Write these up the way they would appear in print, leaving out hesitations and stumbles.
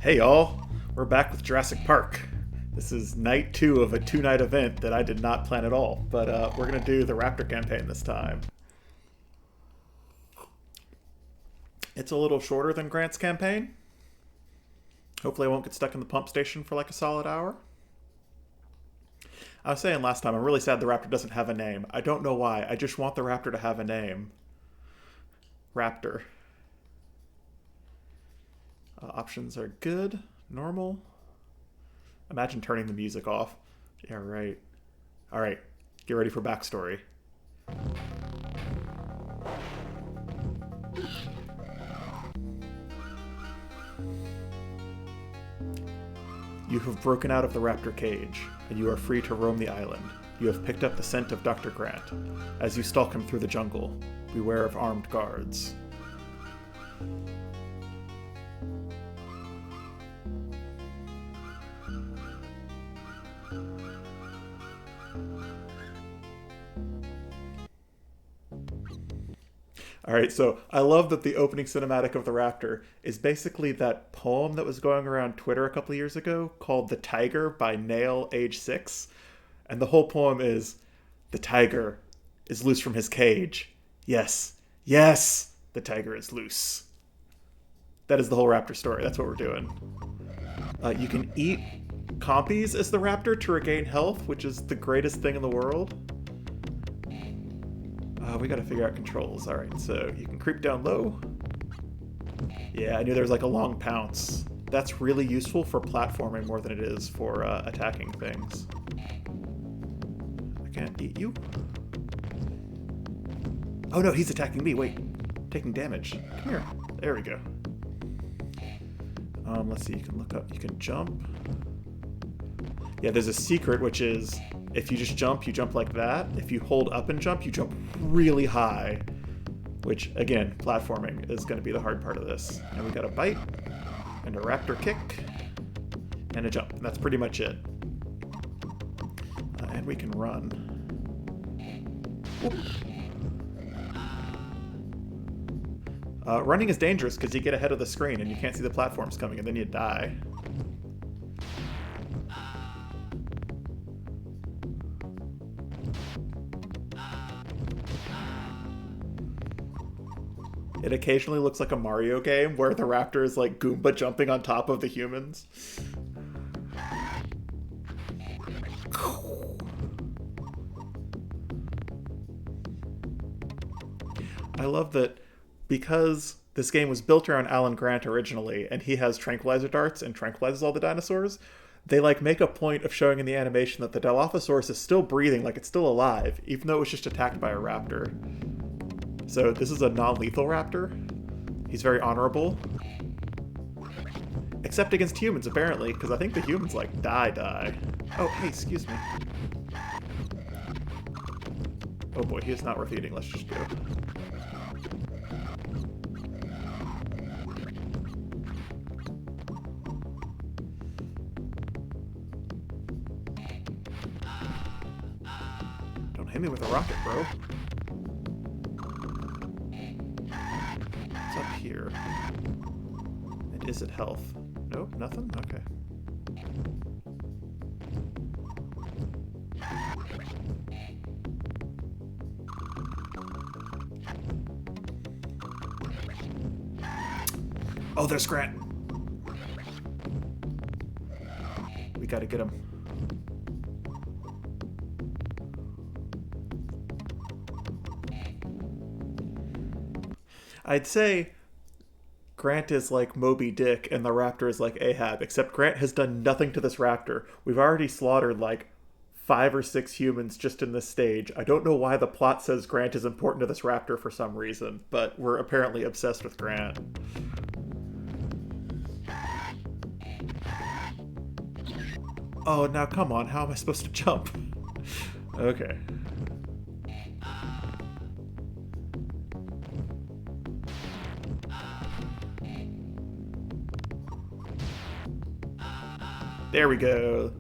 Hey y'all, we're back with Jurassic Park. This is night 2 of a 2-night event that I did not plan at all, but we're gonna do the Raptor campaign this time. It's a little shorter than Grant's campaign. Hopefully I won't get stuck in the pump station for like a solid hour. I was saying last time, I'm really sad the Raptor doesn't have a name. I don't know why, I just want the Raptor to have a name. Raptor. Options are good, normal. Imagine turning the music off. Yeah, right. Alright, get ready for backstory. You have broken out of the raptor cage, and you are free to roam the island. You have picked up the scent of Dr. Grant. As you stalk him through the jungle, beware of armed guards. All right, so I love that the opening cinematic of the Raptor is basically that poem that was going around Twitter a couple of years ago called "The Tiger" by Nail, age 6, and the whole poem is, "The tiger is loose from his cage. Yes, yes, the tiger is loose." That is the whole Raptor story. That's what we're doing. You can eat compies as the Raptor to regain health, which is the greatest thing in the world. We gotta figure out controls. Alright, so you can creep down low. Yeah, I knew there was like a long pounce. That's really useful for platforming more than it is for attacking things. I can't eat you. Oh no, he's attacking me. Wait, taking damage. Come here. There we go. Let's see, you can look up, you can jump. Yeah, there's a secret, which is if you just jump, you jump like that. If you hold up and jump, you jump really high. Which, again, platforming is going to be the hard part of this. And we got a bite, and a raptor kick, and a jump. And that's pretty much it. And we can run. Running is dangerous because you get ahead of the screen and you can't see the platforms coming, and then you die. It occasionally looks like a Mario game where the raptor is like Goomba jumping on top of the humans. I love that because this game was built around Alan Grant originally, and he has tranquilizer darts and tranquilizes all the dinosaurs, they like make a point of showing in the animation that the Dilophosaurus is still breathing, like it's still alive, even though it was just attacked by a raptor. So this is a non-lethal raptor. He's very honorable. Except against humans, apparently, because I think the humans, like, die. Oh, hey, excuse me. Oh boy, he is not worth eating. Let's just go. Don't hit me with a rocket, bro. Here. And is it health? Nope, nothing? Okay. Oh, there's Grant! We gotta get him. I'd say Grant is like Moby Dick and the raptor is like Ahab, except Grant has done nothing to this raptor. We've already slaughtered like 5 or 6 humans just in this stage. I don't know why the plot says Grant is important to this raptor for some reason, but we're apparently obsessed with Grant. Oh, now come on, how am I supposed to jump? Okay. There we go.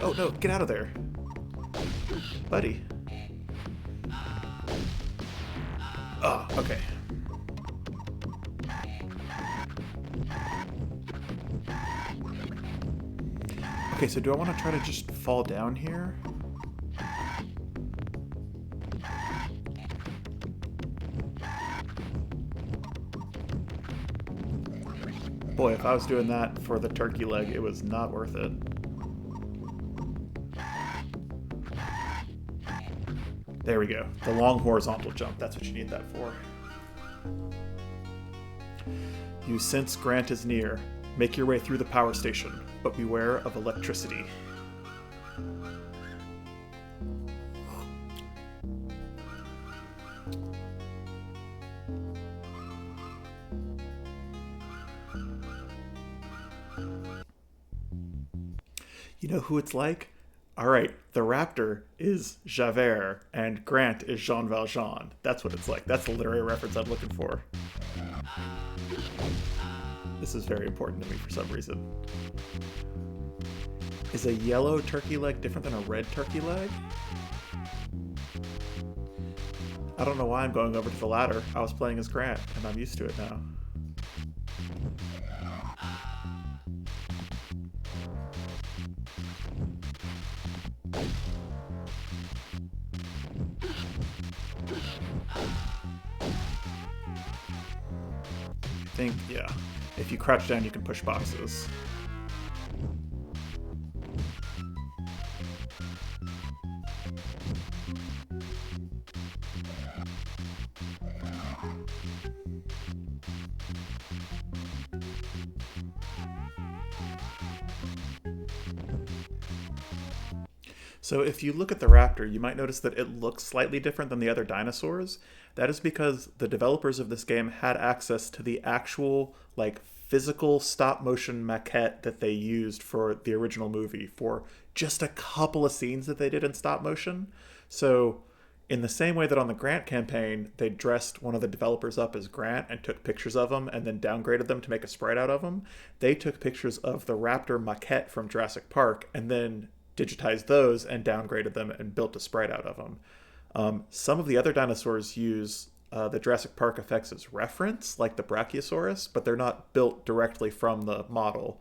Oh no, get out of there. Buddy. Oh, okay. Okay, so do I want to try to just fall down here? Boy, if I was doing that for the turkey leg, it was not worth it. There we go. The long horizontal jump. That's what you need that for. You sense Grant is near. Make your way through the power station, but beware of electricity. You know who it's like? Alright, the Raptor is Javert, and Grant is Jean Valjean. That's what it's like. That's the literary reference I'm looking for. This is very important to me for some reason. Is a yellow turkey leg different than a red turkey leg? I don't know why I'm going over to the latter. I was playing as Grant, and I'm used to it now. I think, yeah. If you crouch down, you can push boxes. So if you look at the Raptor, you might notice that it looks slightly different than the other dinosaurs. That is because the developers of this game had access to the actual, like, physical stop-motion maquette that they used for the original movie for just a couple of scenes that they did in stop motion. So in the same way that on the Grant campaign, they dressed one of the developers up as Grant and took pictures of him and then downgraded them to make a sprite out of him, they took pictures of the Raptor maquette from Jurassic Park and then digitized those and downgraded them and built a sprite out of them. Some of the other dinosaurs use the Jurassic Park effects as reference, like the Brachiosaurus, but they're not built directly from the model.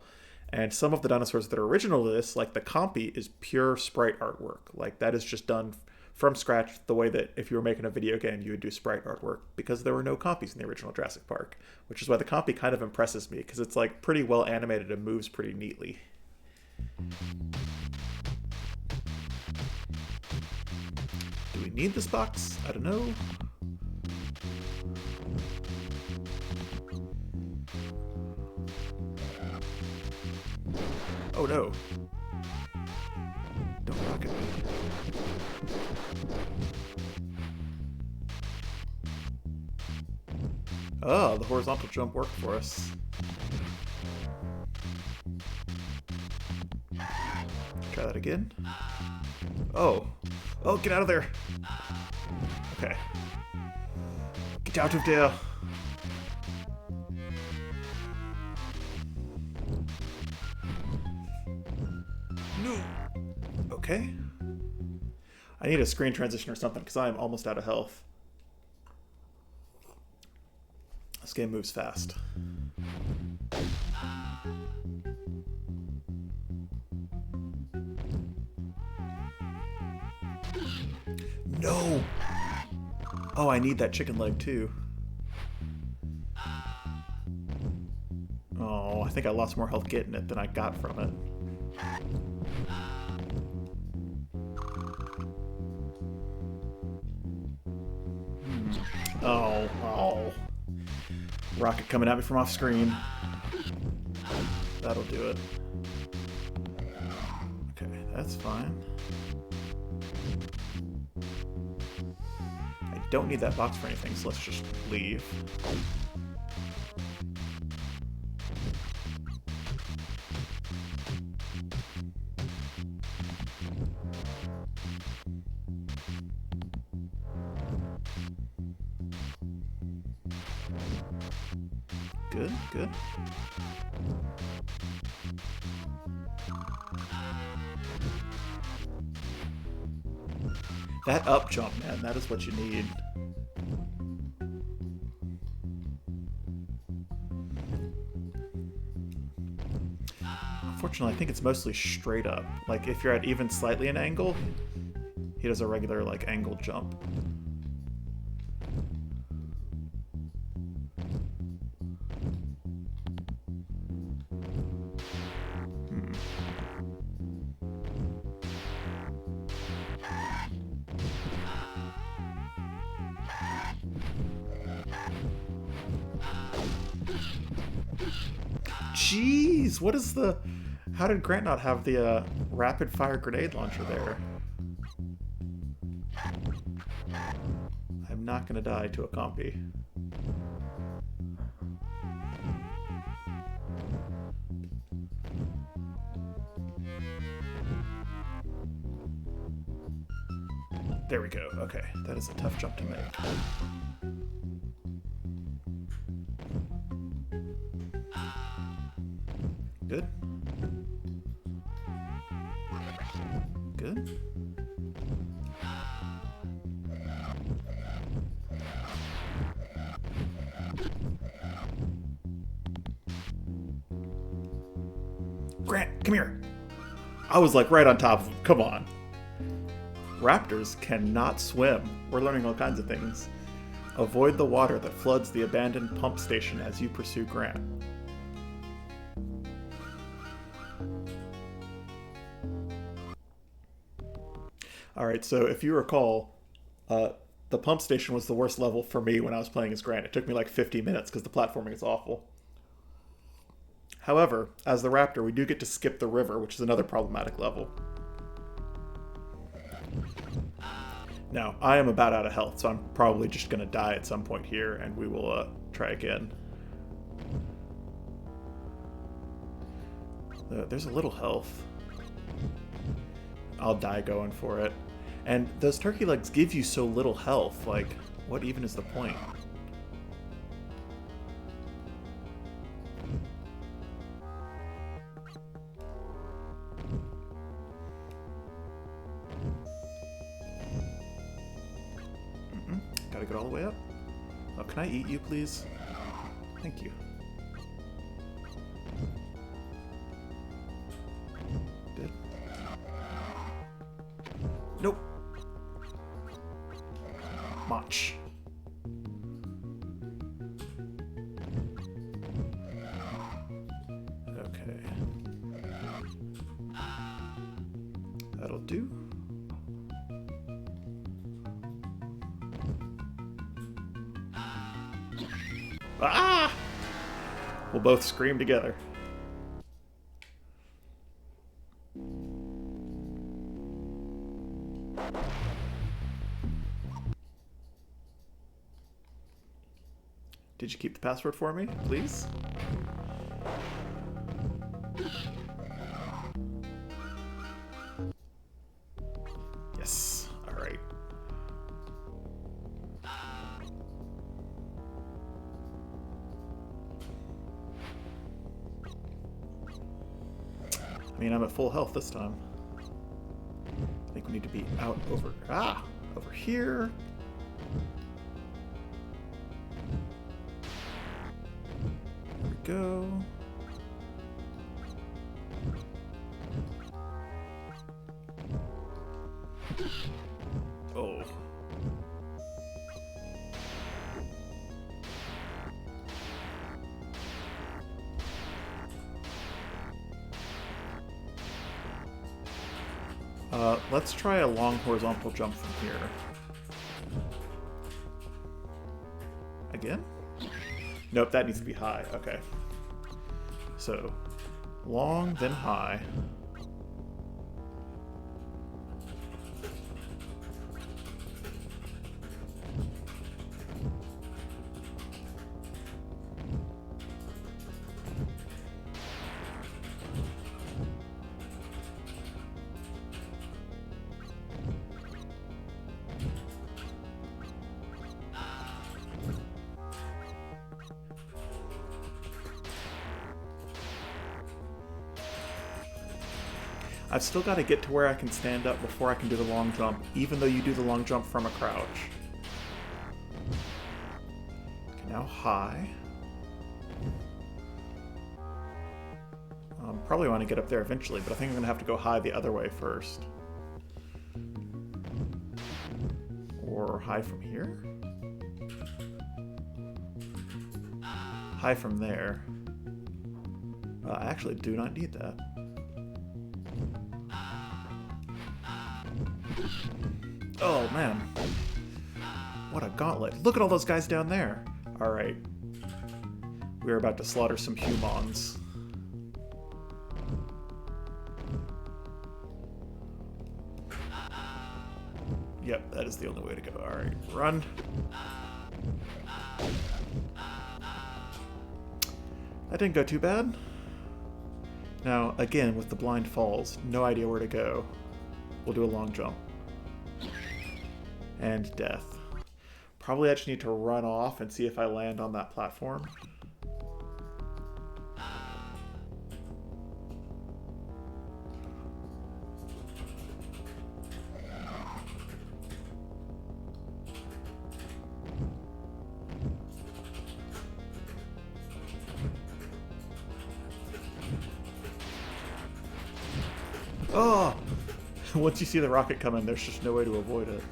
And some of the dinosaurs that are original to this, like the Compy, is pure sprite artwork. Like, that is just done from scratch the way that if you were making a video game, you would do sprite artwork, because there were no Compies in the original Jurassic Park, which is why the Compy kind of impresses me, because it's like pretty well animated and moves pretty neatly. Do we need this box? I don't know. Oh no. Don't rocket me. Oh, the horizontal jump worked for us. Try that again. Oh. Oh, get out of there. Okay. Get out of there. No. Okay. I need a screen transition or something because I am almost out of health. This game moves fast. No! Oh, I need that chicken leg too. Oh, I think I lost more health getting it than I got from it. Oh, oh. Rocket coming at me from off screen. That'll do it. Okay, that's fine. I don't need that box for anything, so let's just leave. Good, good. That up jump, man, that is what you need. Unfortunately, I think it's mostly straight up. Like, if you're at even slightly an angle, he does a regular, like, angled jump. Jeez, what is the... How did Grant not have the rapid fire grenade launcher there? I'm not gonna die to a compy. There we go. Okay, that is a tough jump to make. Good. Good. Grant, come here. I was like right on top of him. Come on. Raptors cannot swim. We're learning all kinds of things. Avoid the water that floods the abandoned pump station as you pursue Grant. Alright, so if you recall, the pump station was the worst level for me when I was playing as Grant. It took me like 50 minutes because the platforming is awful. However, as the Raptor, we do get to skip the river, which is another problematic level. Now, I am about out of health, so I'm probably just going to die at some point here, and we will try again. There's a little health. I'll die going for it. And those turkey legs give you so little health, like, what even is the point? Gotta get all the way up. Oh, can I eat you, please? Thank you. Good. Nope. Much. Okay. That'll do. Ah! We'll both scream together. Did you keep the password for me, please? Yes. All right. I mean, I'm at full health this time. I think we need to be out over here. There we go. Oh. Let's try a long horizontal jump from here. Again? Nope, that needs to be high. Okay. So, long, then high. I've still got to get to where I can stand up before I can do the long jump, even though you do the long jump from a crouch. Okay, now high. Probably want to get up there eventually, but I think I'm going to have to go high the other way first. Or high from here? High from there. I actually do not need that. Oh, man. What a gauntlet. Look at all those guys down there. Alright. We're about to slaughter some humans. Yep, that is the only way to go. Alright, run. That didn't go too bad. Now, again, with the blind falls, no idea where to go. We'll do a long jump. And death. Probably I just need to run off and see if I land on that platform. Oh! Once you see the rocket coming, there's just no way to avoid it.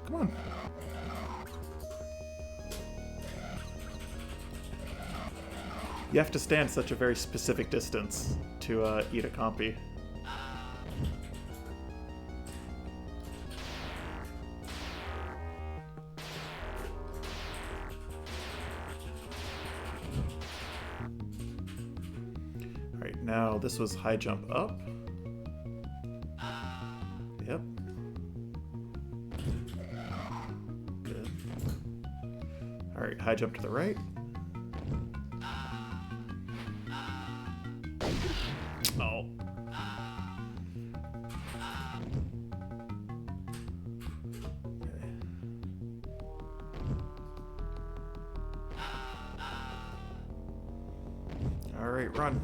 Come on. You have to stand such a very specific distance to eat a compy. Now, this was high jump up. Yep. Good. Alright, high jump to the right. Oh. Okay. Alright, run.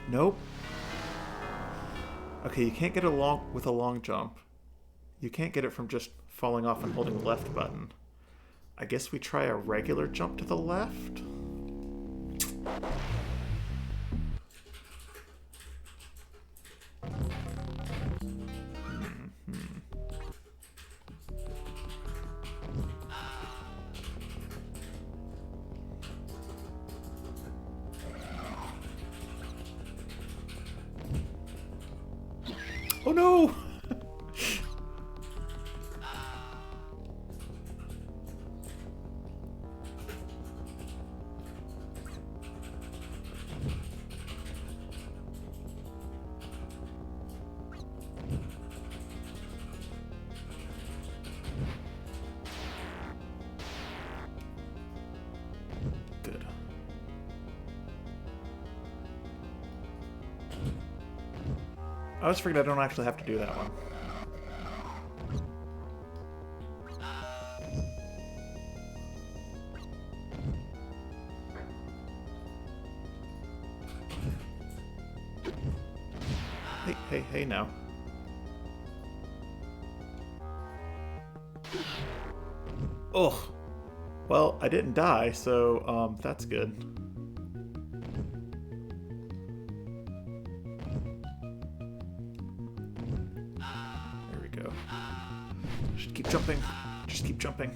Nope. Okay, you can't get it along with a long jump. You can't get it from just falling off and holding the left button. I guess we try a regular jump to the left? Oh no! Good. I was figured I don't actually have to do that one. Hey now. Ugh. Well, I didn't die, so, that's good. There we go. Just keep jumping. Just keep jumping.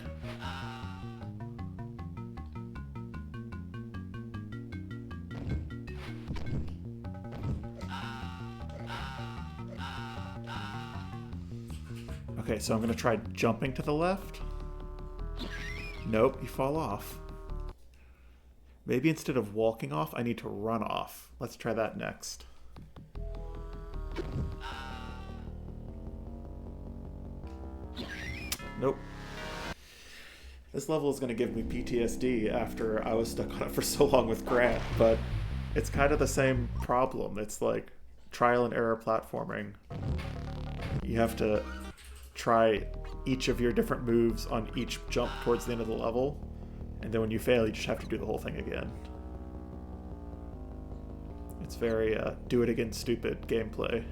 Okay, so I'm going to try jumping to the left. Nope, you fall off. Maybe instead of walking off, I need to run off. Let's try that next. Nope. This level is going to give me PTSD after I was stuck on it for so long with Grant, but it's kind of the same problem. It's like trial and error platforming. You have to try each of your different moves on each jump towards the end of the level, and then when you fail, you just have to do the whole thing again. It's very do it again stupid gameplay.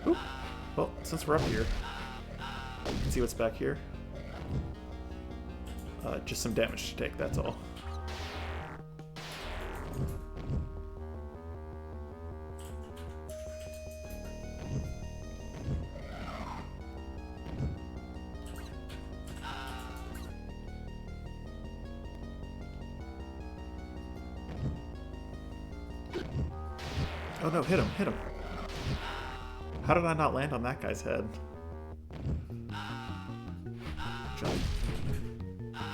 Oop. Well, since we're up here, you can see what's back here. Just some damage to take, that's all. Oh no, hit him, hit him. How did I not land on that guy's head? Jump.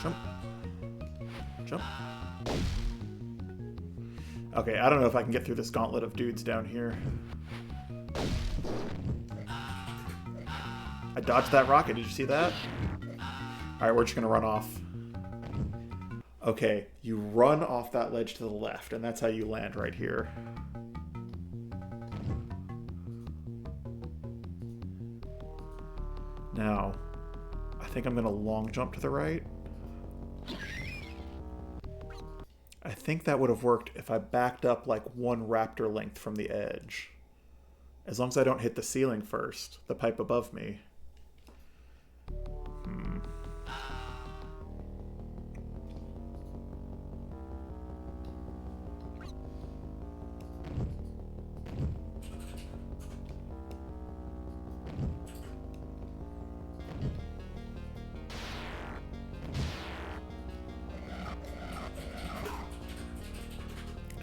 Jump. Jump. Okay, I don't know if I can get through this gauntlet of dudes down here. I dodged that rocket, did you see that? Alright, we're just gonna run off. Okay, you run off that ledge to the left, and that's how you land right here. Now, I think I'm going to long jump to the right. I think that would have worked if I backed up like one raptor length from the edge. As long as I don't hit the ceiling first, the pipe above me.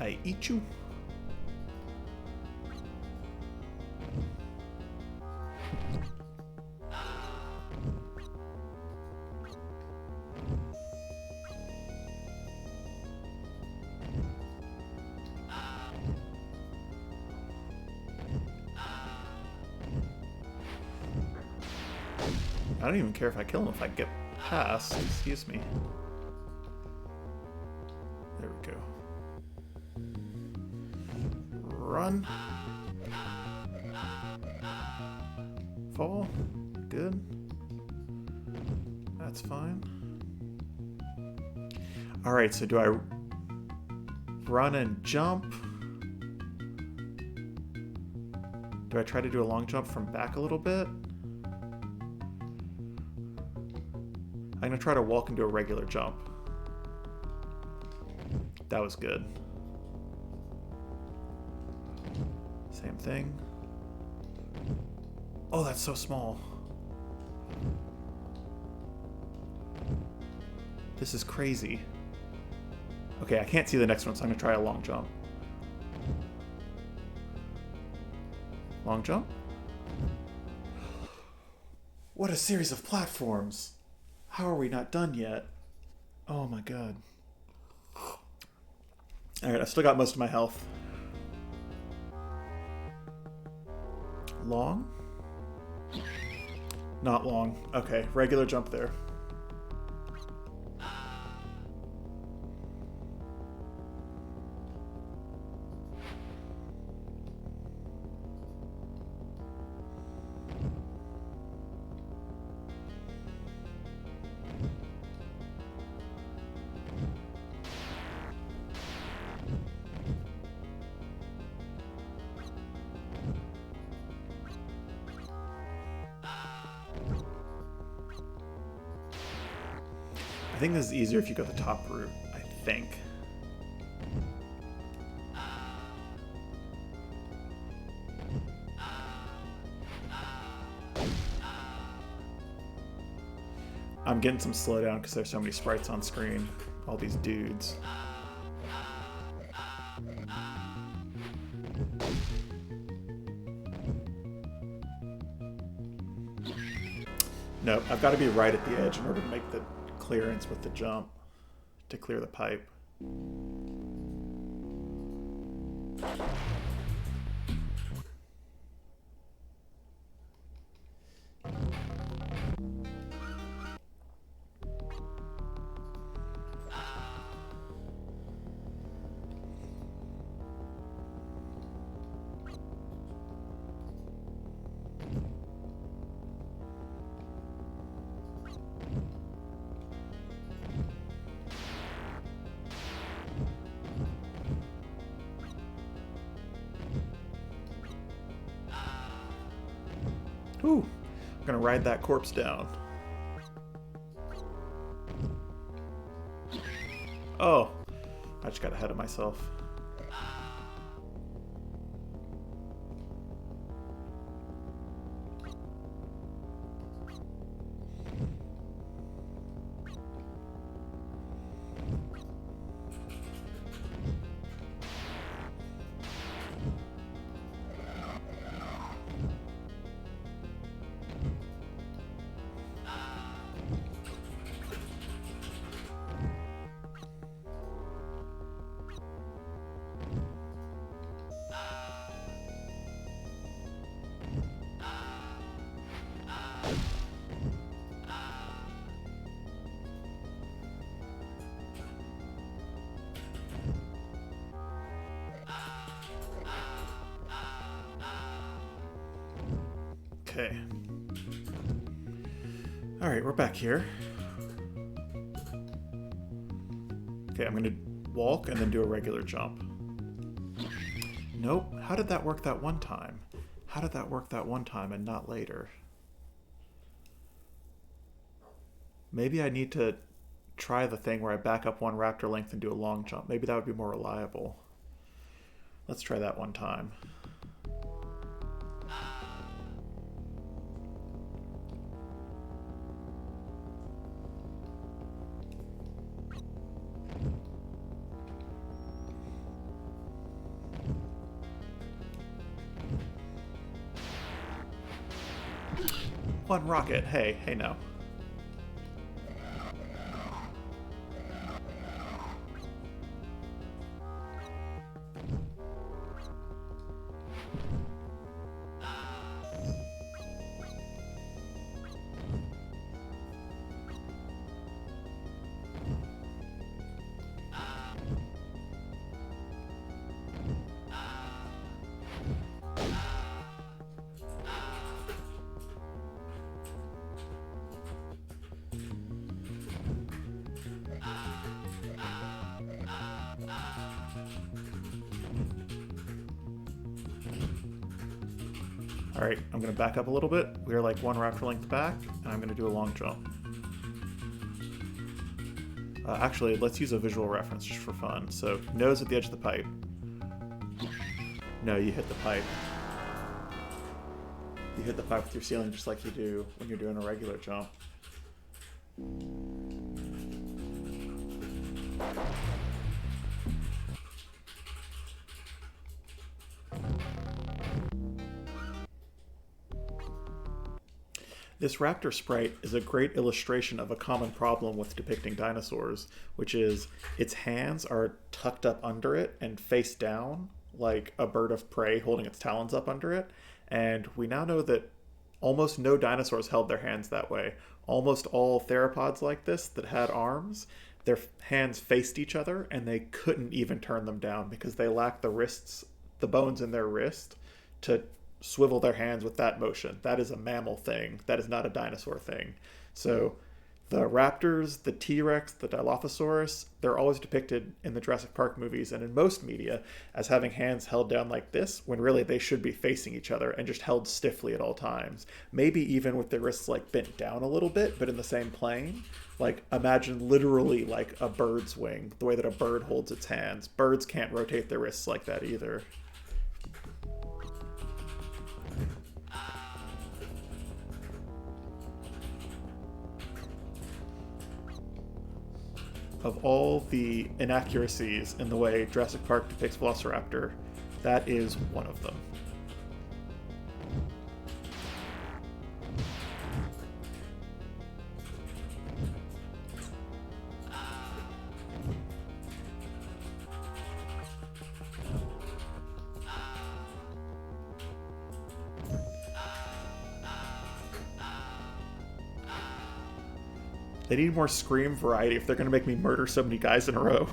I eat you. I don't even care if I kill him if I get past. Excuse me. There we go. Run. Fall. Good. That's fine. Alright, so do I run and jump? Do I try to do a long jump from back a little bit? I'm going to try to walk and do a regular jump. That was good. Same thing. Oh, that's so small. This is crazy. Okay, I can't see the next one, so I'm going to try a long jump. Long jump? What a series of platforms! How are we not done yet? Oh my god. Alright, I still got most of my health. Long? Not long. Okay, regular jump there. I think this is easier if you go the top route, I think. I'm getting some slowdown because there's so many sprites on screen. All these dudes. No, I've got to be right at the edge in order to make the clearance with the jump to clear the pipe. Whew. I'm gonna ride that corpse down. Oh, I just got ahead of myself. Okay. Alright, we're back here. Okay, I'm gonna walk and then do a regular jump. Nope. How did that work that one time? How did that work that one time and not later? Maybe I need to try the thing where I back up one raptor length and do a long jump. Maybe that would be more reliable. Let's try that one time. One rocket. Hey no. Alright, I'm going to back up a little bit. We're like one raptor length back, and I'm going to do a long jump. Actually, let's use a visual reference just for fun. So, nose at the edge of the pipe. No, you hit the pipe. You hit the pipe with your ceiling just like you do when you're doing a regular jump. This raptor sprite is a great illustration of a common problem with depicting dinosaurs, which is its hands are tucked up under it and face down, like a bird of prey holding its talons up under it. And we now know that almost no dinosaurs held their hands that way. Almost all theropods like this that had arms, their hands faced each other and they couldn't even turn them down because they lacked the wrists, the bones in their wrist to swivel their hands with that motion. That is a mammal thing. That is not a dinosaur thing. So the raptors, the T-Rex, the Dilophosaurus, they're always depicted in the Jurassic Park movies and in most media as having hands held down like this, when really they should be facing each other and just held stiffly at all times. Maybe even with their wrists like bent down a little bit, but in the same plane. Like imagine literally like a bird's wing, the way that a bird holds its hands. Birds can't rotate their wrists like that either. Of all the inaccuracies in the way Jurassic Park depicts Velociraptor, that is one of them. They need more scream variety if they're going to make me murder so many guys in a row.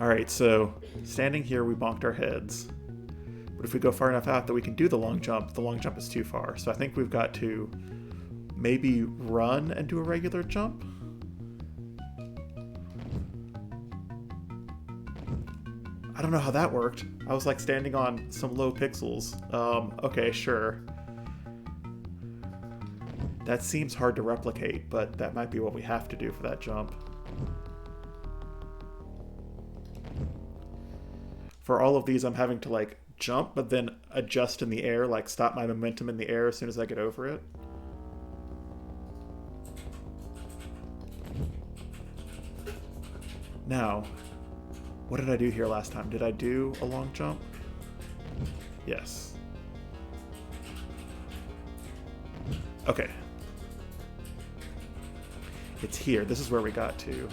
Alright, so standing here we bonked our heads. But if we go far enough out that we can do the long jump is too far. So I think we've got to maybe run and do a regular jump. I don't know how that worked. I was like standing on some low pixels. Okay, sure. That seems hard to replicate, but that might be what we have to do for that jump. For all of these, I'm having to like jump, but then adjust in the air, like stop my momentum in the air as soon as I get over it. Now, what did I do here last time? Did I do a long jump? Yes. Okay. It's here. This is where we got to.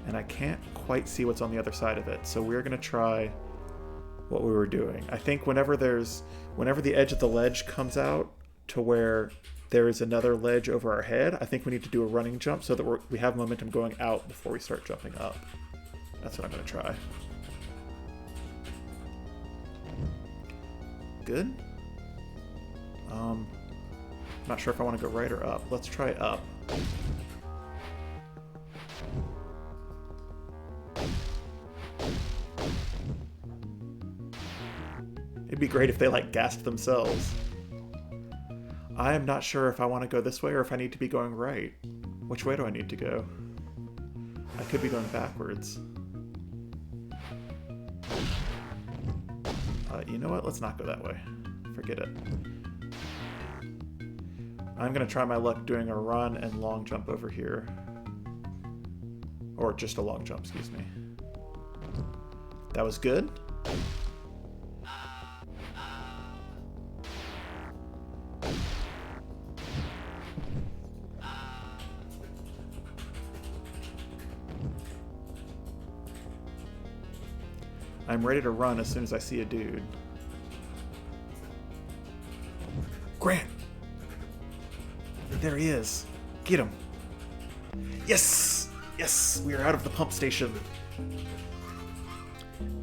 And I can't quite see what's on the other side of it. So we're going to try what we were doing. I think whenever the edge of the ledge comes out to where there is another ledge over our head, I think we need to do a running jump so that we have momentum going out before we start jumping up. That's what I'm going to try. Good. Not sure if I want to go right or up. Let's try up. It'd be great if they like gassed themselves. I am not sure if I want to go this way or if I need to be going right. Which way do I need to go? I could be going backwards. You know what? Let's not go that way. Forget it. I'm going to try my luck doing a run and long jump over here. Or just a long jump, excuse me. That was good. I'm ready to run as soon as I see a dude. Grant! There he is. Get him. Yes! Yes! We are out of the pump station.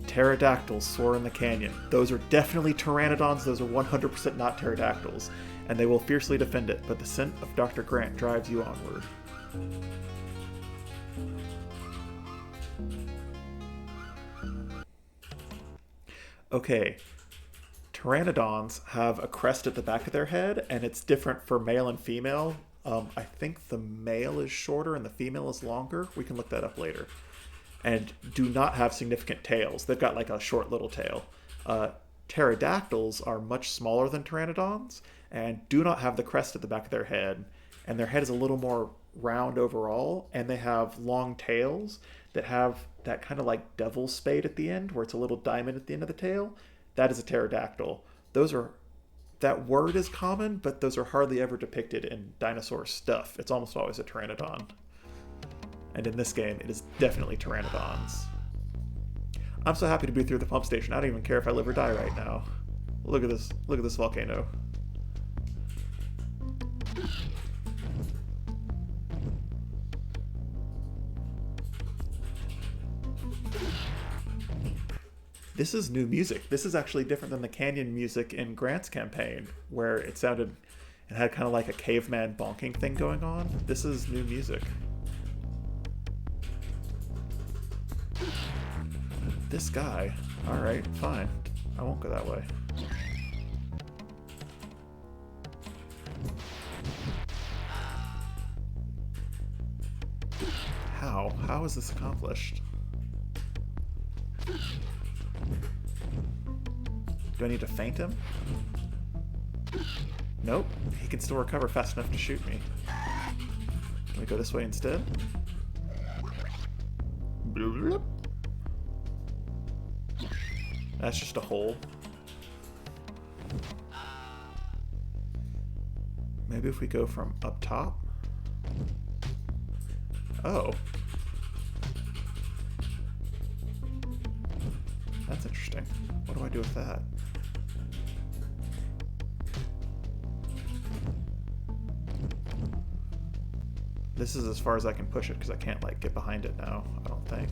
Pterodactyls soar in the canyon. Those are definitely Pteranodons. Those are 100% not pterodactyls. And they will fiercely defend it, but the scent of Dr. Grant drives you onward. Okay, Pteranodons have a crest at the back of their head, and it's different for male and female. I think the male is shorter and the female is longer. We can look that up later. And do not have significant tails. They've got like a short little tail. Pterodactyls are much smaller than Pteranodons and do not have the crest at the back of their head. And their head is a little more round overall, and they have long tails that have that kind of like devil's spade at the end, where it's a little diamond at the end of the tail. That is a pterodactyl. That word is common, but those are hardly ever depicted in dinosaur stuff. It's almost always a pteranodon. And in this game, it is definitely pteranodons. I'm so happy to be through the pump station. I don't even care if I live or die right now. Look at this. Look at this volcano. This is new music. This is actually different than the canyon music in Grant's campaign, where it had kind of like a caveman bonking thing going on. This is new music. This guy. Alright, fine. I won't go that way. How? How is this accomplished? Do I need to feint him? Nope. He can still recover fast enough to shoot me. Can we go this way instead? Bloop. That's just a hole. Maybe if we go from up top? Oh. That's interesting. What do I do with that? This is as far as I can push it because I can't like get behind it now, I don't think.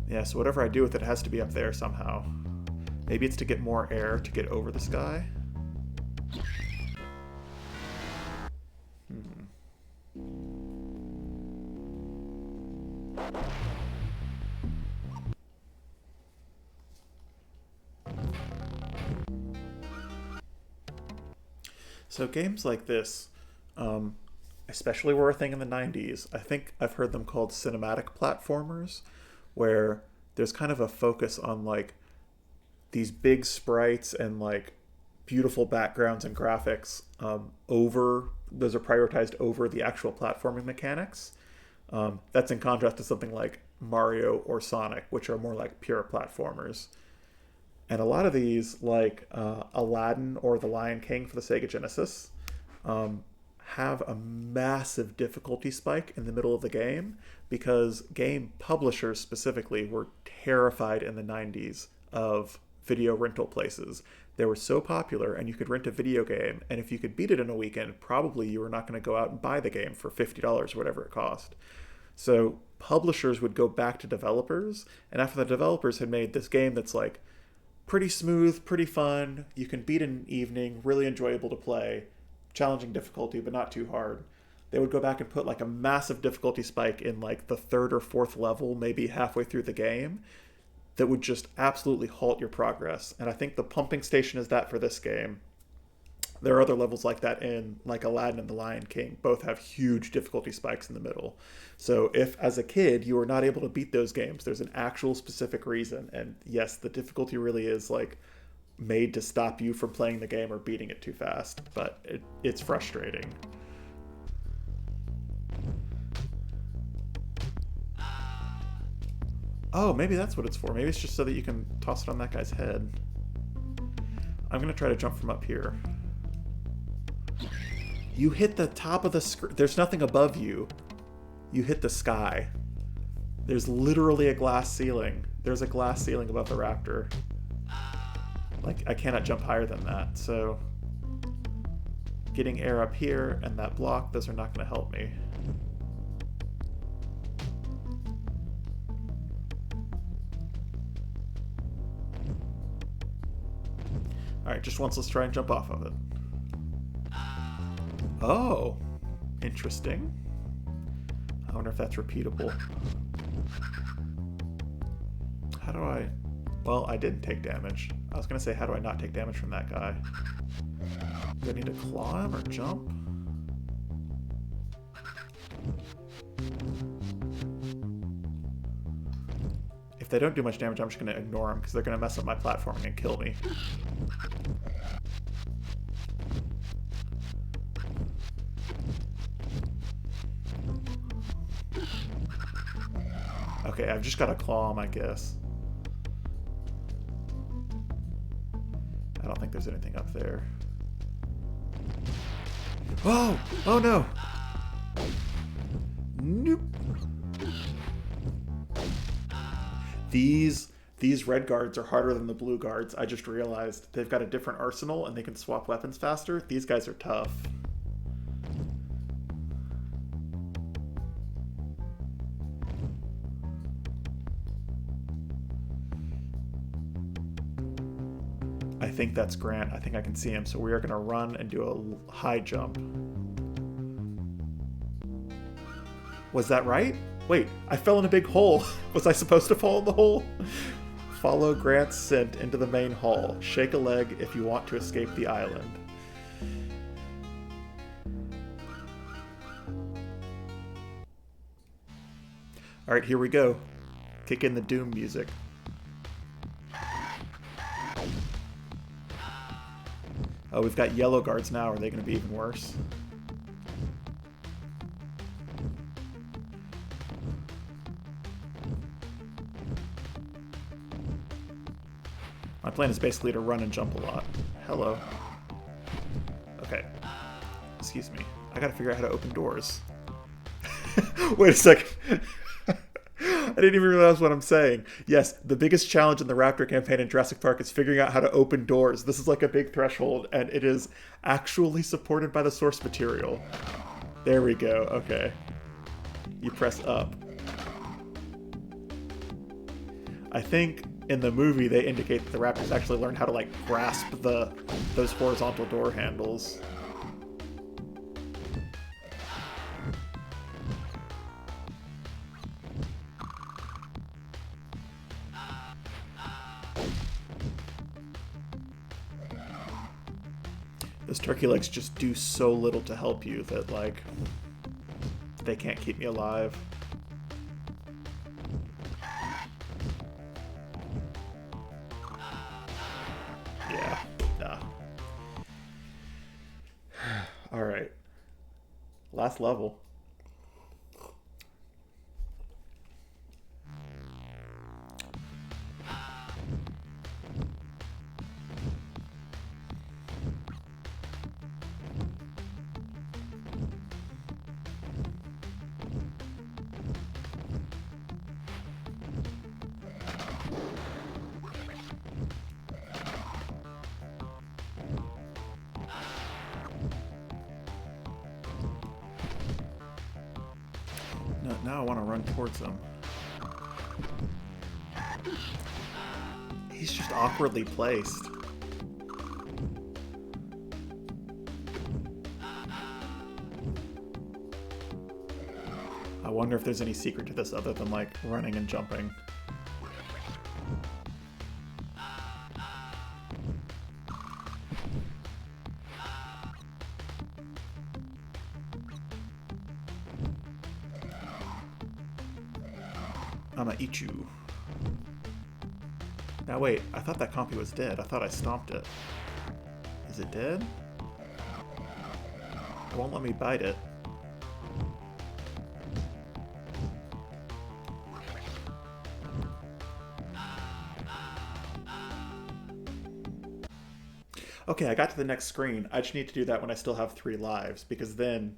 Yeah, so whatever I do with it has to be up there somehow. Maybe it's to get more air to get over this guy. So games like this, um, especially were a thing in the 90s. I think I've heard them called cinematic platformers, where there's kind of a focus on like these big sprites and like beautiful backgrounds and graphics over those are prioritized over the actual platforming mechanics. That's in contrast to something like Mario or Sonic, which are more like pure platformers. And a lot of these, like Aladdin or The Lion King for the Sega Genesis, um, have a massive difficulty spike in the middle of the game because game publishers specifically were terrified in the 90s of video rental places. They were so popular, and you could rent a video game, and if you could beat it in a weekend, probably you were not going to go out and buy the game for $50 or whatever it cost. So publishers would go back to developers, and after the developers had made this game that's like pretty smooth, pretty fun, you can beat in an evening, really enjoyable to play, challenging difficulty, but not too hard. They would go back and put like a massive difficulty spike in like the third or fourth level, maybe halfway through the game, that would just absolutely halt your progress. And I think the pumping station is that for this game. There are other levels like that in like Aladdin and The Lion King. Both have huge difficulty spikes in the middle. So if as a kid you were not able to beat those games, there's an actual specific reason. And yes, the difficulty really is like made to stop you from playing the game or beating it too fast. But it's frustrating. Oh, maybe that's what it's for. Maybe it's just so that you can toss it on that guy's head. I'm going to try to jump from up here. You hit the top of the screen. There's nothing above you. You hit the sky. There's literally a glass ceiling. There's a glass ceiling above the Raptor. Like, I cannot jump higher than that. So, getting air up here and that block, those are not going to help me. Alright, just once, let's try and jump off of it. Oh, interesting. I wonder if that's repeatable. How do I... Well, I didn't take damage. I was going to say, how do I not take damage from that guy? Do I need to claw him or jump? If they don't do much damage, I'm just going to ignore them because they're going to mess up my platforming and kill me. Okay, I've just got to claw him, I guess. I don't think there's anything up there. Oh! Oh no! Nope. These red guards are harder than the blue guards. I just realized they've got a different arsenal and they can swap weapons faster. These guys are tough. I think that's Grant. I think I can see him. So we are going to run and do a high jump. Was that right? Wait, I fell in a big hole. Was I supposed to fall in the hole? Follow Grant's scent into the main hall. Shake a leg if you want to escape the island. Alright, here we go. Kick in the Doom music. Oh, we've got yellow guards now. Are they going to be even worse? My plan is basically to run and jump a lot. Hello. Okay. Excuse me. I gotta figure out how to open doors. Wait a second. I didn't even realize what I'm saying. Yes, the biggest challenge in the Raptor campaign in Jurassic Park is figuring out how to open doors. This is like a big threshold, and it is actually supported by the source material. There we go. Okay. You press up. I think in the movie they indicate that the Raptors actually learned how to like grasp those horizontal door handles. Those turkey legs just do so little to help you that, like, they can't keep me alive. Yeah, nah. Alright. Last level. No, now I want to run towards him. He's just awkwardly placed. I wonder if there's any secret to this other than, like, running and jumping. I'ma eat you. Now wait, I thought that compy was dead. I thought I stomped it. Is it dead? It won't let me bite it. Okay, I got to the next screen. I just need to do that when I still have 3 lives, because then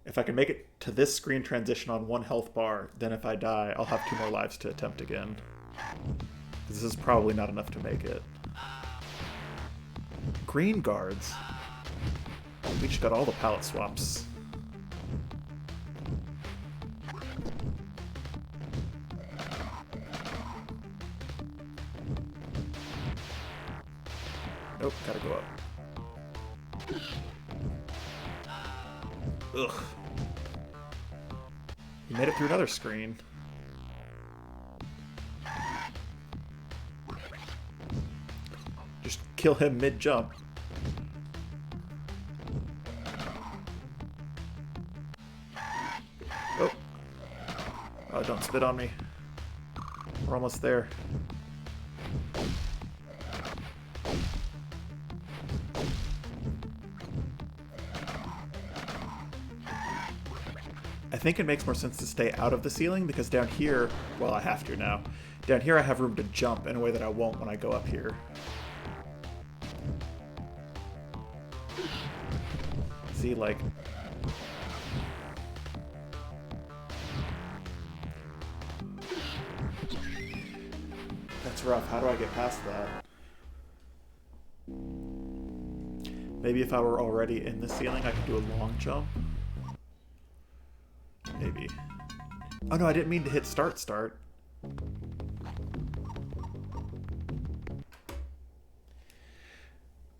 if I can make it to this screen transition on 1 health bar, then if I die, I'll have 2 more lives to attempt again. This is probably not enough to make it. Green guards. We just got all the palette swaps. Nope, gotta go up. Ugh. You made it through another screen. Just kill him mid-jump. Oh. Oh, don't spit on me. We're almost there. I think it makes more sense to stay out of the ceiling, because down here, well, I have to now. Down here I have room to jump in a way that I won't when I go up here. See, like... That's rough. How do I get past that? Maybe if I were already in the ceiling, I could do a long jump. Maybe. Oh no, I didn't mean to hit start.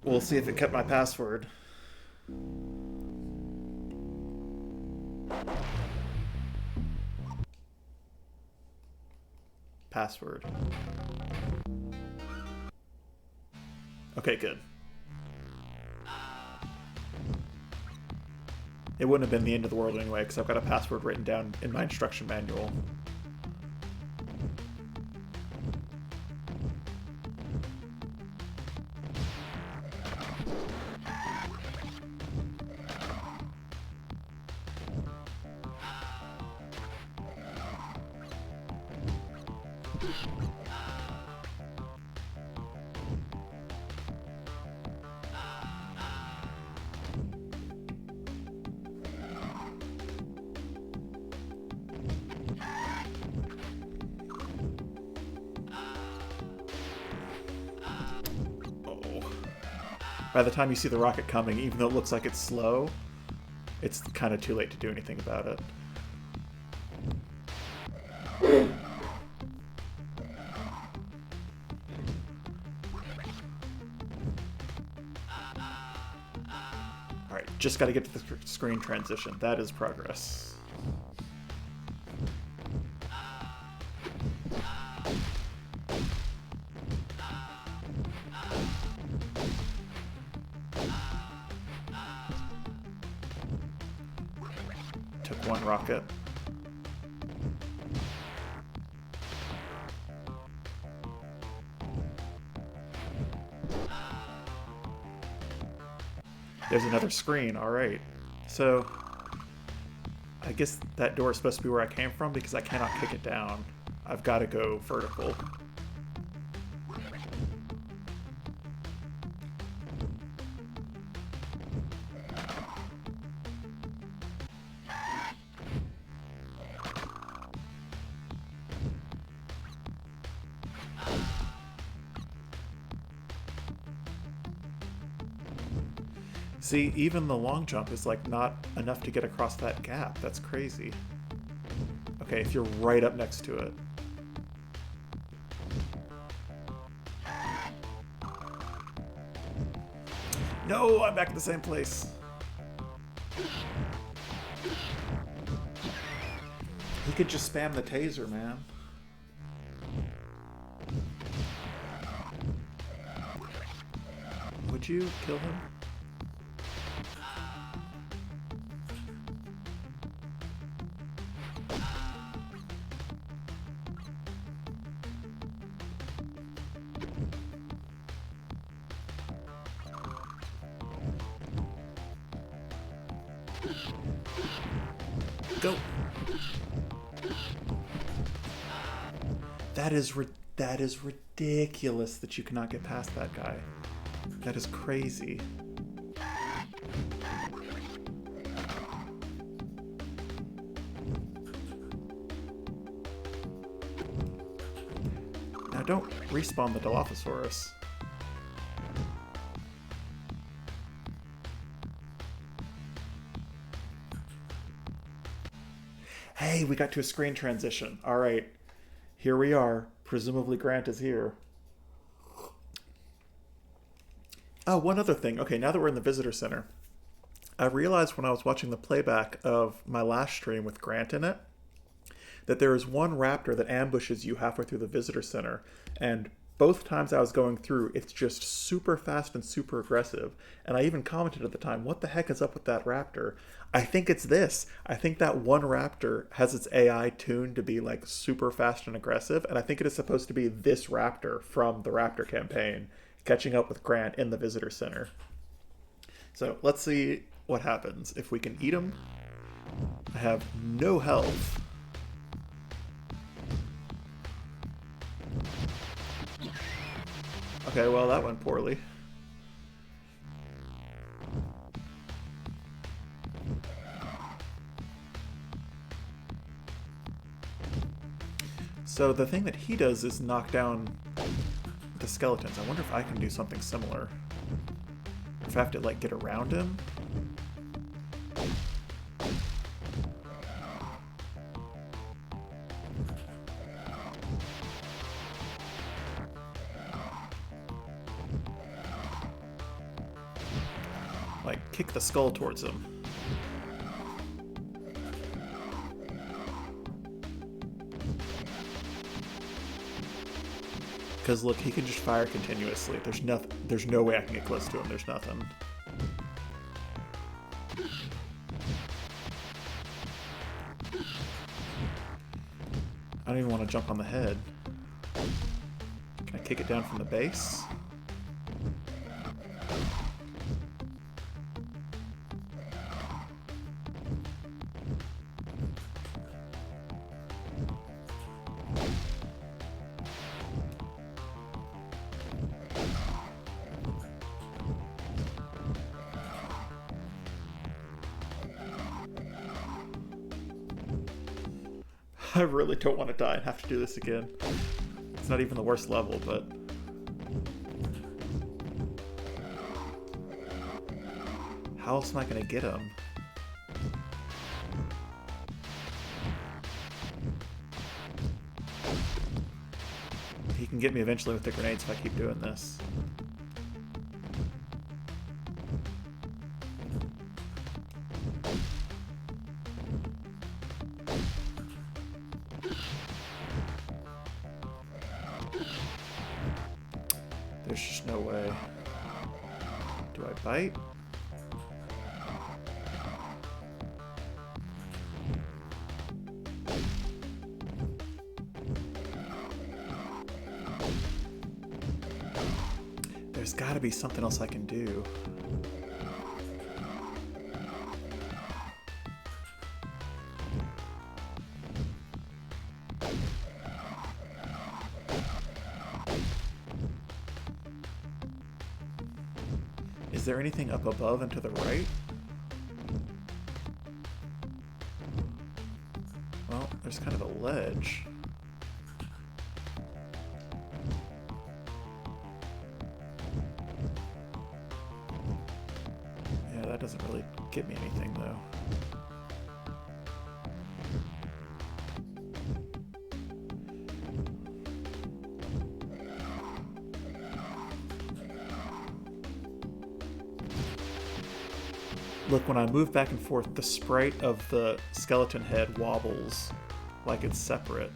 We'll see if it kept my password. Password. Okay, good. It wouldn't have been the end of the world anyway, because I've got a password written down in my instruction manual. By the time you see the rocket coming, even though it looks like it's slow, it's kind of too late to do anything about it. Alright, just gotta get to the screen transition. That is progress. on, Rocket. There's another screen, alright. So, I guess that door is supposed to be where I came from because I cannot kick it down. I've got to go vertical. See, even the long jump is like not enough to get across that gap. That's crazy. Okay, if you're right up next to it. No, I'm back at the same place. He could just spam the taser, man. Would you kill him? Go. That is ridiculous that you cannot get past that guy. That is crazy. Now don't respawn the Dilophosaurus. Hey, we got to a screen transition. All right, here we are. Presumably Grant is here. Oh, one other thing. Okay, now that we're in the visitor center, I realized when I was watching the playback of my last stream with Grant in it, that there is one raptor that ambushes you halfway through the visitor center, and both times I was going through, it's just super fast and super aggressive. And I even commented at the time, what the heck is up with that raptor? I think it's this. I think that one raptor has its AI tuned to be like super fast and aggressive, and I think it is supposed to be this raptor from the Raptor campaign catching up with Grant in the visitor center. So let's see what happens. If we can eat him, I have no health. Okay, well that went poorly. So the thing that he does is knock down the skeletons. I wonder if I can do something similar. If I have to like get around him. Like kick the skull towards him. Because look, he can just fire continuously. There's nothing. There's no way I can get close to him. There's nothing. I don't even want to jump on the head. Can I kick it down from the base? I really don't want to die and have to do this again. It's not even the worst level, but... how else am I going to get him? He can get me eventually with the grenades if I keep doing this. There's just no way. Do I bite? There's got to be something else I can do. Is there anything up above and to the right? Well, there's kind of a ledge. Yeah, that doesn't really get me anything, though. Look, when I move back and forth, the sprite of the skeleton head wobbles like it's separate.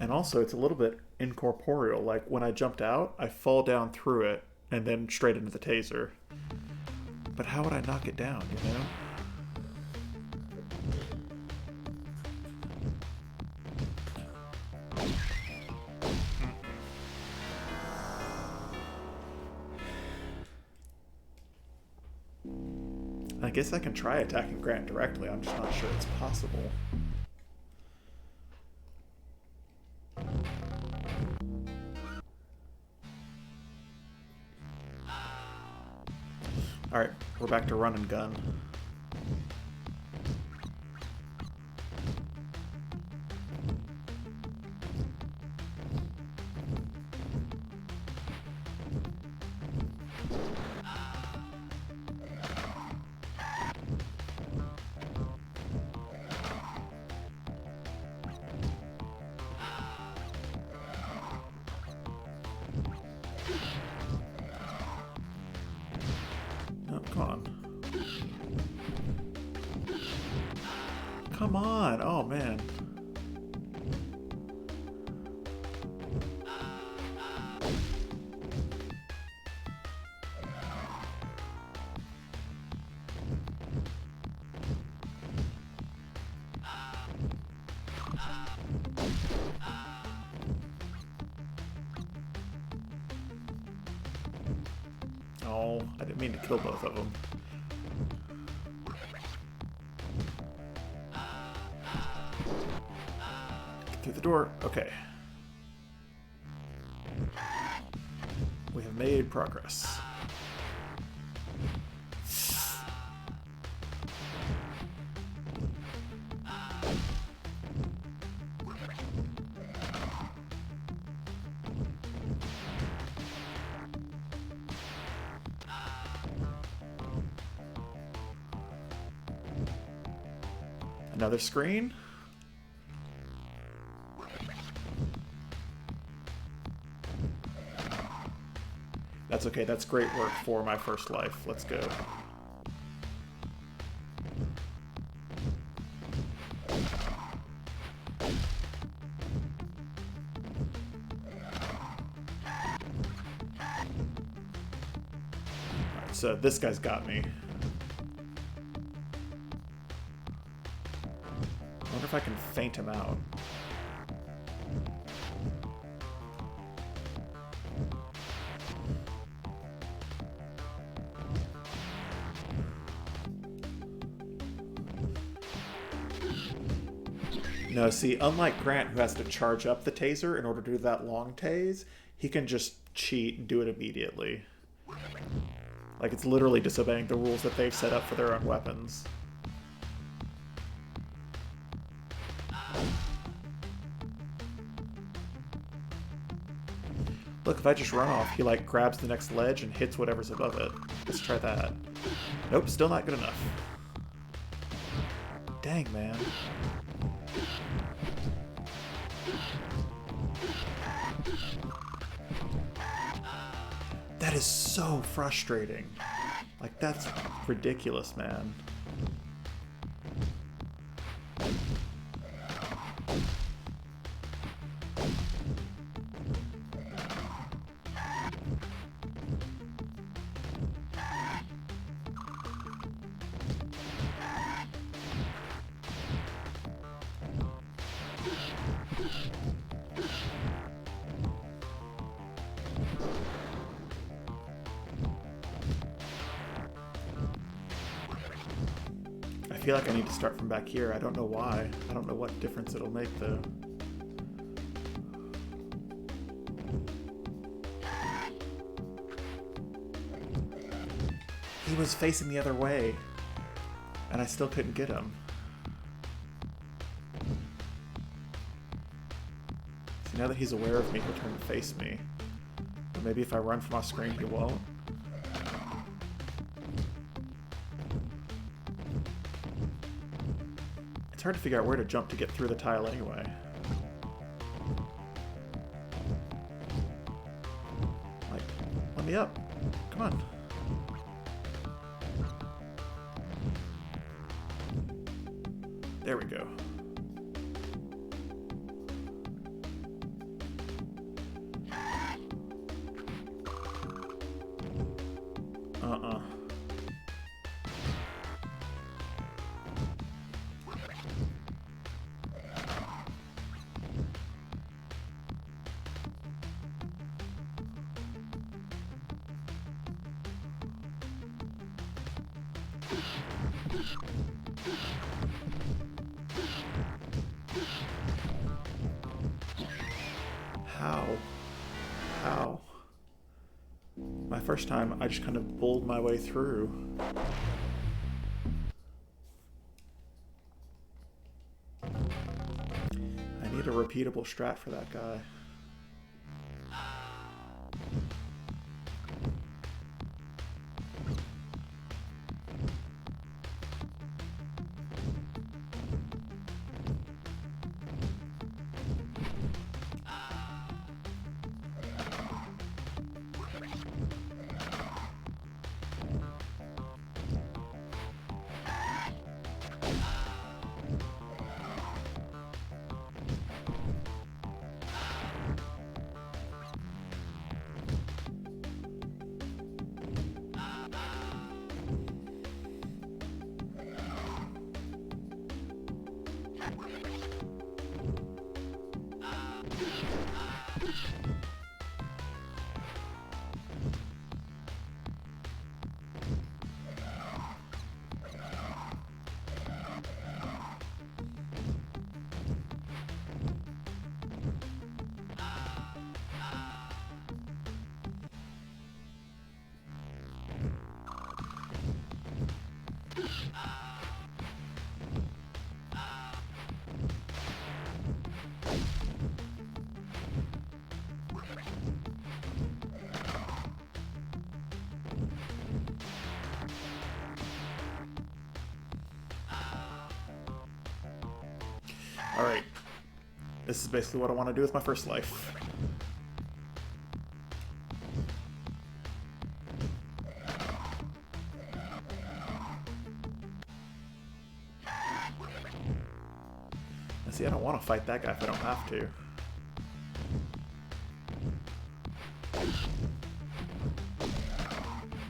And also, it's a little bit incorporeal. Like, when I jumped out, I fall down through it and then straight into the taser. But how would I knock it down, you know? I guess I can try attacking Grant directly. I'm just not sure it's possible. Alright, we're back to run and gun. Come on! Oh, man. Oh, I didn't mean to kill both of them. Through the door. Okay. We have made progress. Another screen? That's okay, that's great work for my first life. Let's go. Alright, so this guy's got me. I wonder if I can feint him out. No, see, unlike Grant, who has to charge up the taser in order to do that long tase, he can just cheat and do it immediately. Like, it's literally disobeying the rules that they've set up for their own weapons. Look, if I just run off, he, like, grabs the next ledge and hits whatever's above it. Let's try that. Nope, still not good enough. Dang, man. That is so frustrating. Like, that's ridiculous, man. feel like I need to start from back here. I don't know why. I don't know what difference it'll make, though. He was facing the other way, and I still couldn't get him. See, now that he's aware of me, he'll turn to face me. Or maybe if I run from off screen, he won't. It's hard to figure out where to jump to get through the tile anyway. Like, let me up. Come on. There we go. How? My first time, I just kind of bowled my way through. I need a repeatable strat for that guy. Alright. This is basically what I want to do with my first life. And see, I don't want to fight that guy if I don't have to.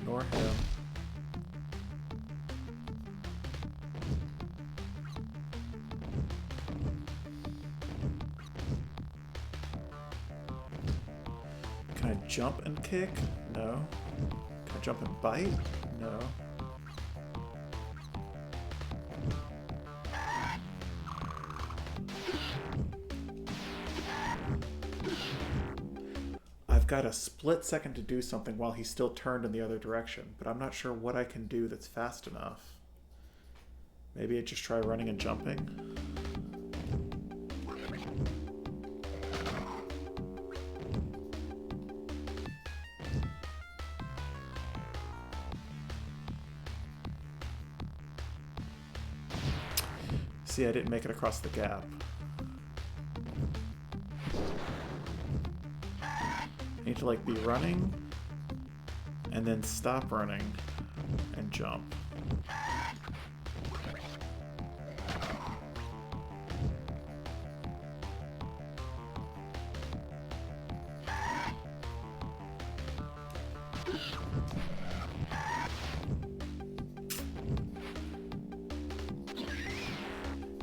Ignore him. Can I jump and kick? No. Can I jump and bite? No. I've got a split second to do something while he's still turned in the other direction, but I'm not sure what I can do that's fast enough. Maybe I just try running and jumping? See, I didn't make it across the gap. I need to like be running and then stop running and jump.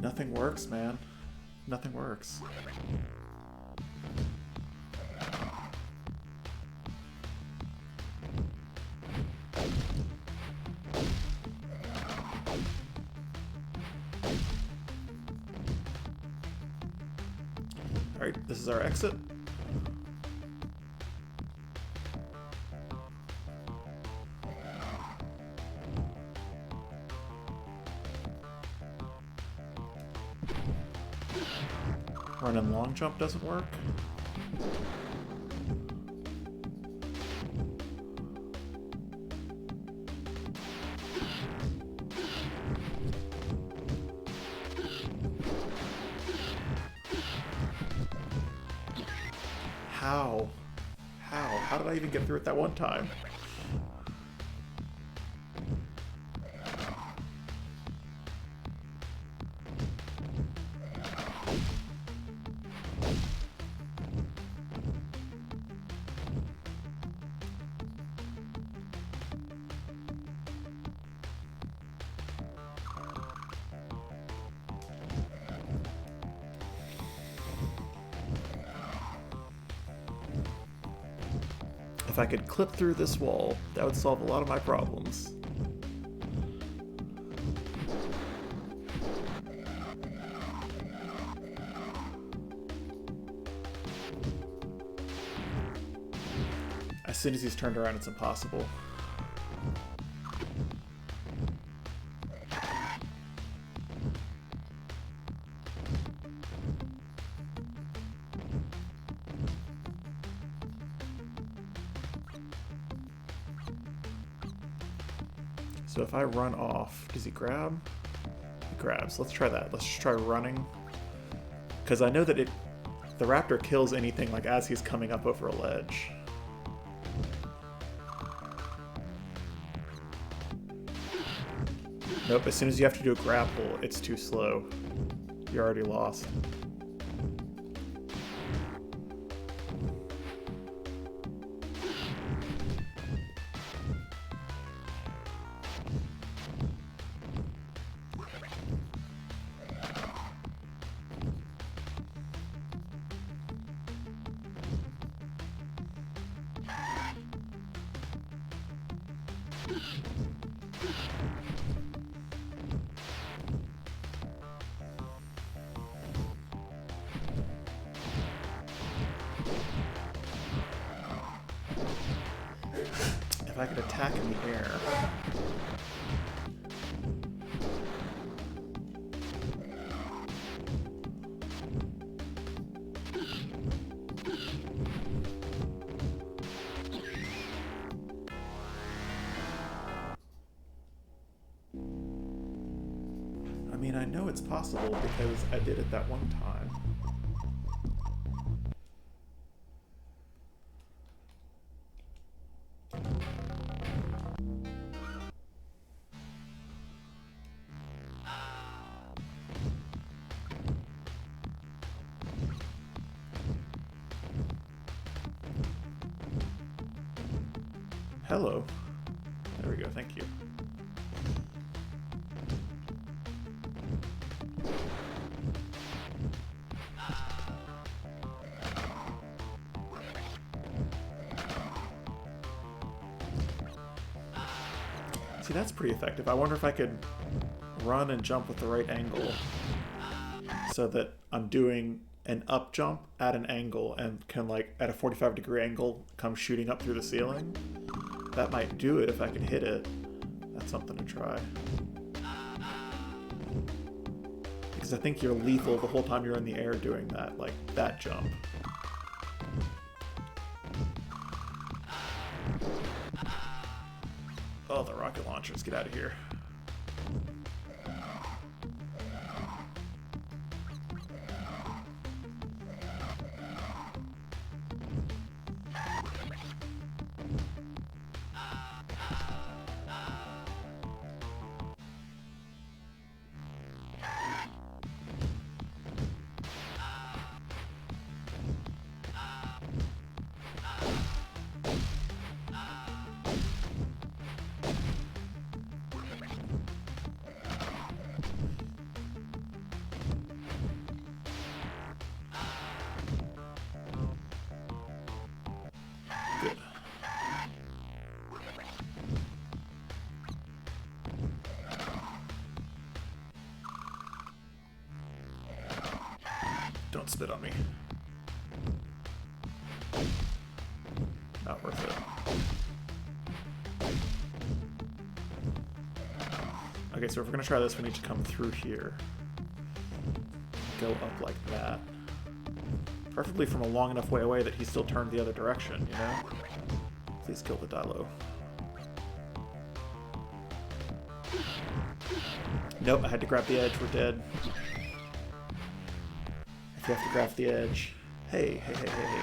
Nothing works, man. Nothing works. Alright, this is our exit. Run and long jump doesn't work. How? How did I even get through it that one time? If I could clip through this wall, that would solve a lot of my problems. As soon as he's turned around, it's impossible. So if I run off, does he grab? He grabs. Let's try that. Let's just try running. Because I know that the raptor kills anything like as he's coming up over a ledge. Nope, as soon as you have to do a grapple, it's too slow. You're already lost. If I could attack in the air. I mean, I know it's possible because I did it that one time. Hello. There we go, thank you. See, that's pretty effective. I wonder if I could run and jump with the right angle so that I'm doing an up jump at an angle and can, like, at a 45-degree angle, come shooting up through the ceiling. That might do it if I can hit it. That's something to try. Because I think you're lethal the whole time you're in the air doing that, like that jump. Oh, the rocket launchers, get out of here. Good. Don't spit on me. Okay, so if we're gonna try this, we need to come through here. Go up like that. Preferably from a long enough way away that he still turned the other direction, you know? Please kill the Dilo. Nope, I had to grab the edge. We're dead. If you have to grab the edge. Hey, hey, hey, hey, hey.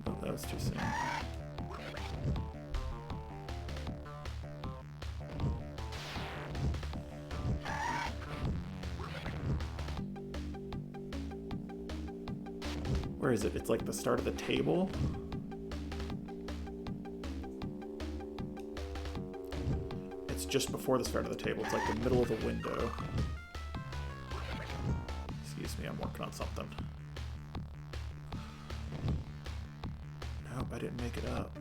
Oh, that was too soon. Where is it? It's like the start of the table? It's just before the start of the table. It's like the middle of the window. Excuse me, I'm working on something. Nope, I didn't make it up.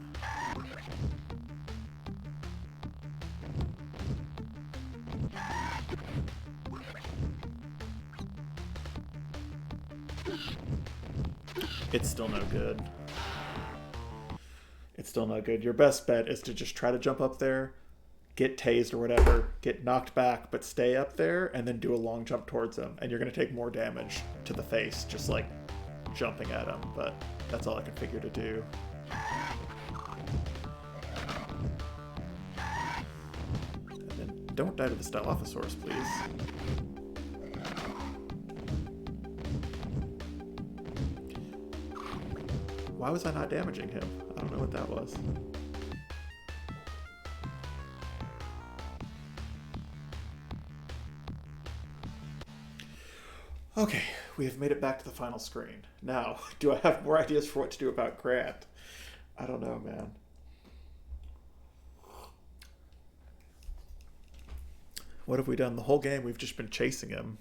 It's still no good. It's still no good. Your best bet is to just try to jump up there, get tased or whatever, get knocked back, but stay up there, and then do a long jump towards him. And you're going to take more damage to the face, just like jumping at him. But that's all I can figure to do. And then don't die to the Stylophsaurus, please. Why was I not damaging him? I don't know what that was. Okay, we have made it back to the final screen. Now, do I have more ideas for what to do about Grant? I don't know, man. What have we done? The whole game we've just been chasing him.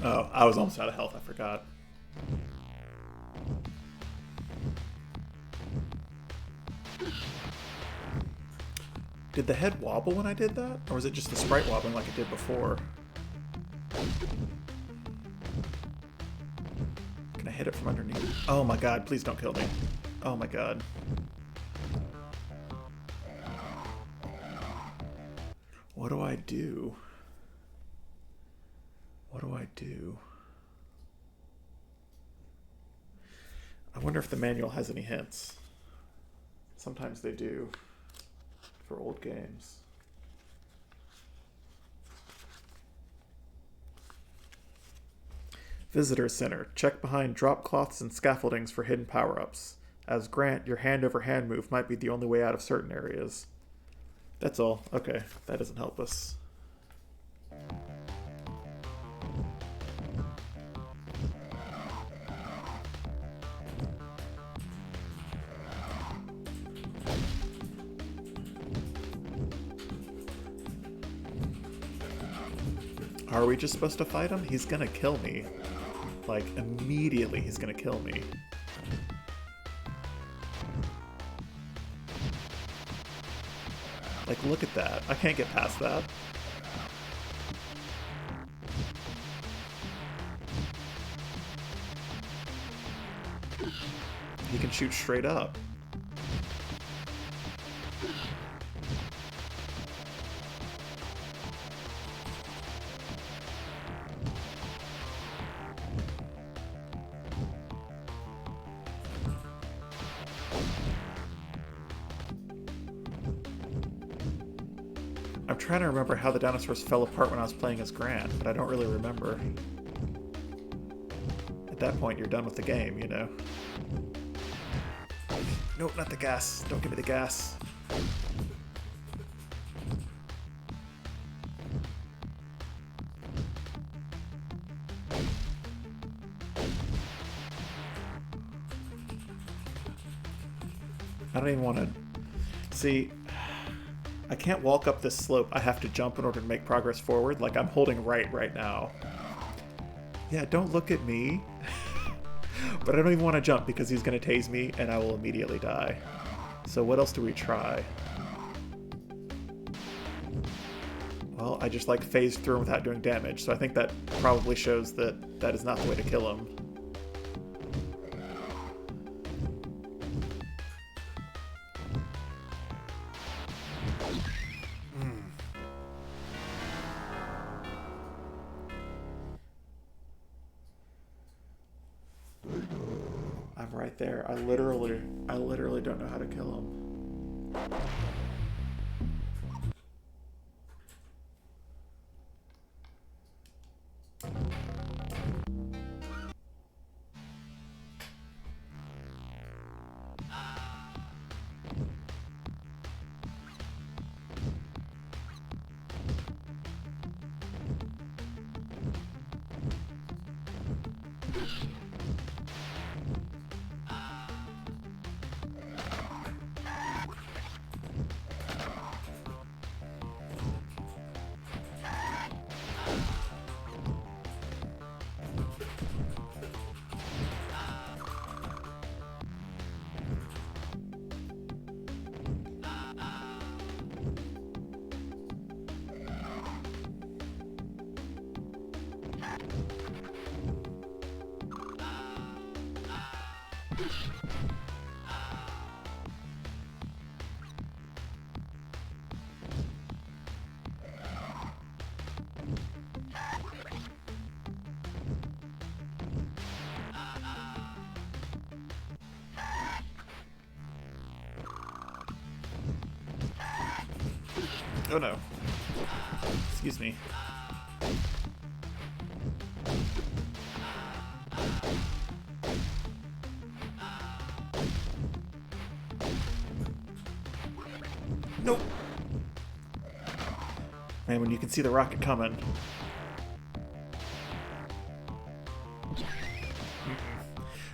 Oh, I was almost out of health, I forgot. Did the head wobble when I did that? Or was it just the sprite wobbling like it did before? Can I hit it from underneath? Oh my god, please don't kill me. Oh my god. What do I do? What do I do? I wonder if the manual has any hints. Sometimes they do for old games. Visitor Center. Check behind drop cloths and scaffoldings for hidden power-ups. As Grant, your hand-over-hand move might be the only way out of certain areas. That's all. Okay, that doesn't help us. Are we just supposed to fight him? He's gonna kill me. Like, immediately he's gonna kill me. Like, look at that. I can't get past that. He can shoot straight up. I'm trying to remember how the dinosaurs fell apart when I was playing as Grant, but I don't really remember. At that point, you're done with the game, you know? Nope, not the gas. Don't give me the gas. I don't even want to... See, I can't walk up this slope. I have to jump in order to make progress forward. Like, I'm holding right now. Yeah, don't look at me. But I don't even want to jump because he's going to tase me and I will immediately die. So what else do we try? Well, I just like phased through him without doing damage, so I think that probably shows that that is not the way to kill him. I'm right there. I literally don't know how to kill him. Oh no. Excuse me. Nope. Man, when you can see the rocket coming.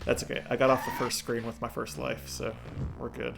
That's okay. I got off the first screen with my first life, so we're good.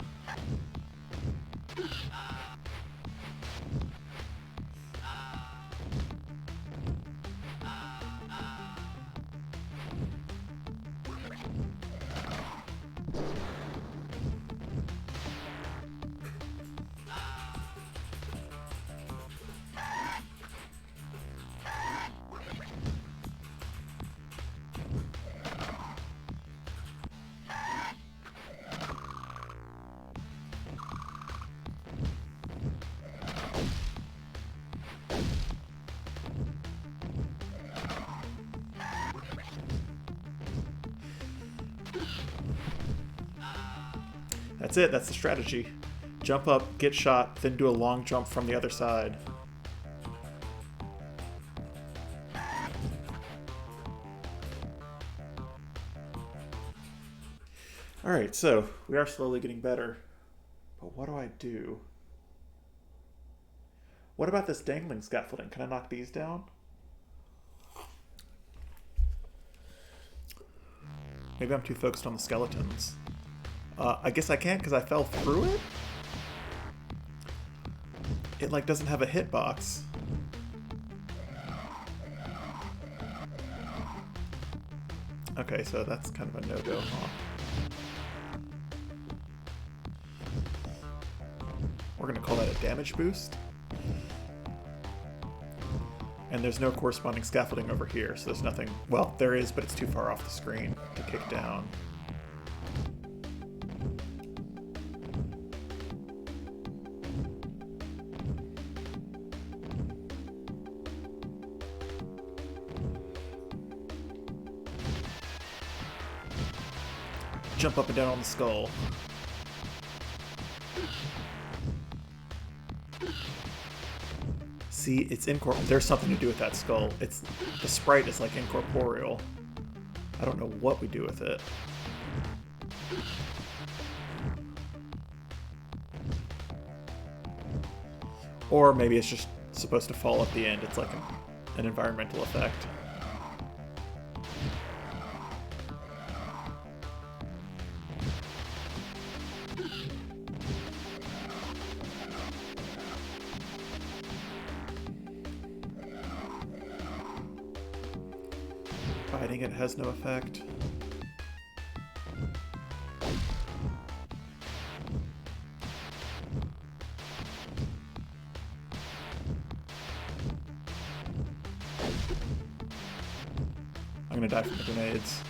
That's it, that's the strategy. Jump up, get shot, then do a long jump from the other side. Alright, so we are slowly getting better. But what do I do? What about this dangling scaffolding? Can I knock these down? Maybe I'm too focused on the skeletons. I guess I can't because I fell through it? It, like, doesn't have a hitbox. Okay, so that's kind of a no-go, huh? We're gonna call that a damage boost. And there's no corresponding scaffolding over here, so there's nothing... Well, there is, but it's too far off the screen to kick down. Jump up and down on the skull. See, it's incorporeal. There's something to do with that skull. It's the sprite is like incorporeal. I don't know what we do with it. Or maybe it's just supposed to fall at the end. It's like an environmental effect. Fighting it has no effect. I'm gonna die from the grenades.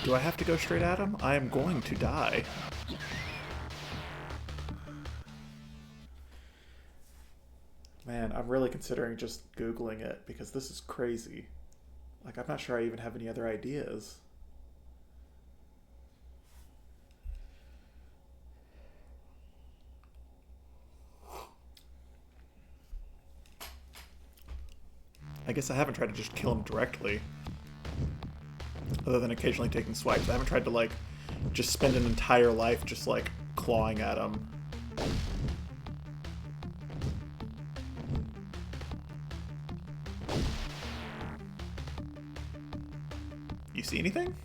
Do I have to go straight at him? I am going to die. Man, I'm really considering just Googling it because this is crazy. Like, I'm not sure I even have any other ideas. I guess I haven't tried to just kill him directly. Other than occasionally taking swipes. I haven't tried to, like, just spend an entire life just, like, clawing at him. You see anything?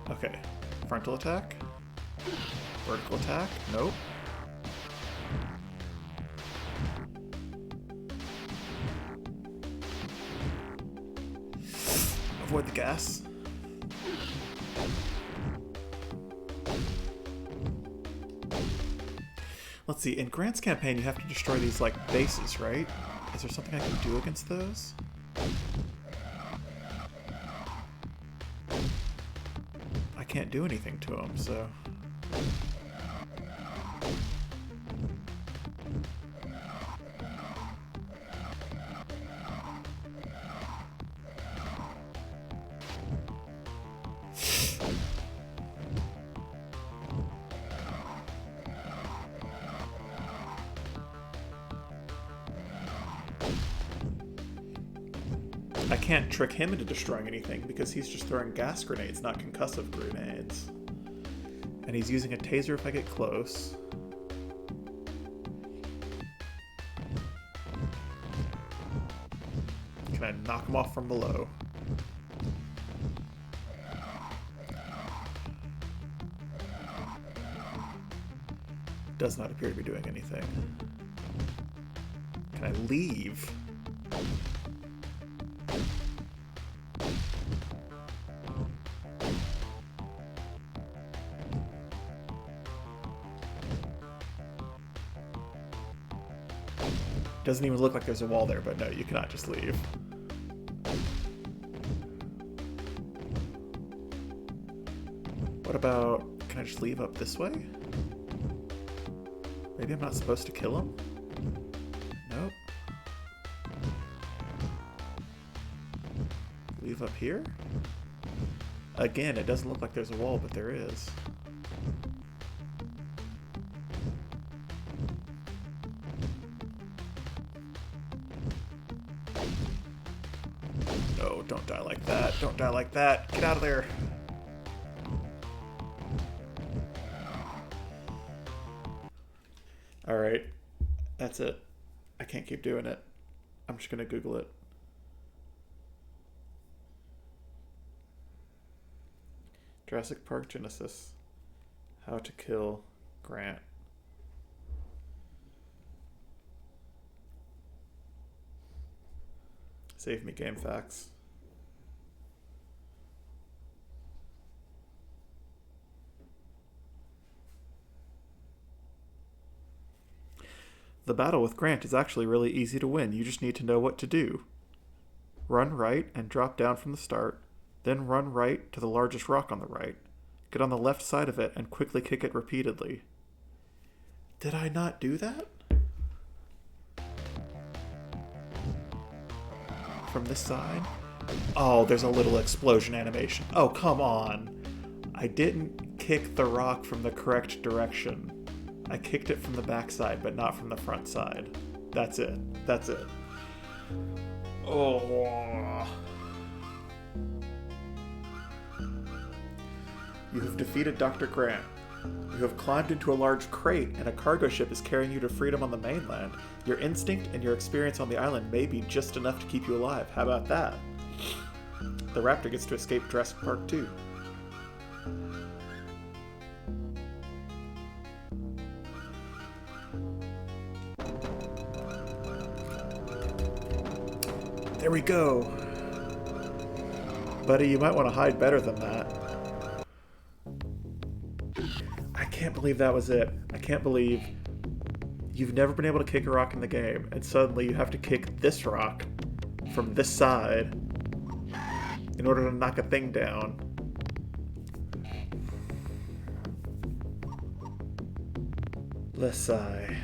Okay. Frontal attack? Vertical attack? Nope. Avoid the gas. Let's see, in Grant's campaign you have to destroy these, like, bases, right? Is there something I can do against those? I can't do anything to them, so... I can't trick him into destroying anything because he's just throwing gas grenades, not concussive grenades. And he's using a taser if I get close. Can I knock him off from below? Does not appear to be doing anything. Can I leave? Doesn't even look like there's a wall there, but no, you cannot just leave. What about... Can I just leave up this way? Maybe I'm not supposed to kill him? Nope. Leave up here? Again, it doesn't look like there's a wall, but there is. No, don't die like that. Don't die like that. Get out of there. Alright. That's it. I can't keep doing it. I'm just gonna Google it. Jurassic Park Genesis. How to kill Grant. Save me game facts. The battle with Grant is actually really easy to win. You just need to know what to do. Run right and drop down from the start. Then run right to the largest rock on the right. Get on the left side of it and quickly kick it repeatedly. Did I not do that? From this side? Oh, there's a little explosion animation. Oh, come on. I didn't kick the rock from the correct direction. I kicked it from the backside, but not from the front side. That's it. That's it. Oh. You have defeated Dr. Grant. You have climbed into a large crate, and a cargo ship is carrying you to freedom on the mainland. Your instinct and your experience on the island may be just enough to keep you alive. How about that? The Raptor gets to escape Jurassic Park too. There we go. Buddy, you might want to hide better than that. I can't believe that was it. I can't believe you've never been able to kick a rock in the game, and suddenly you have to kick this rock from this side in order to knock a thing down. Let's sigh.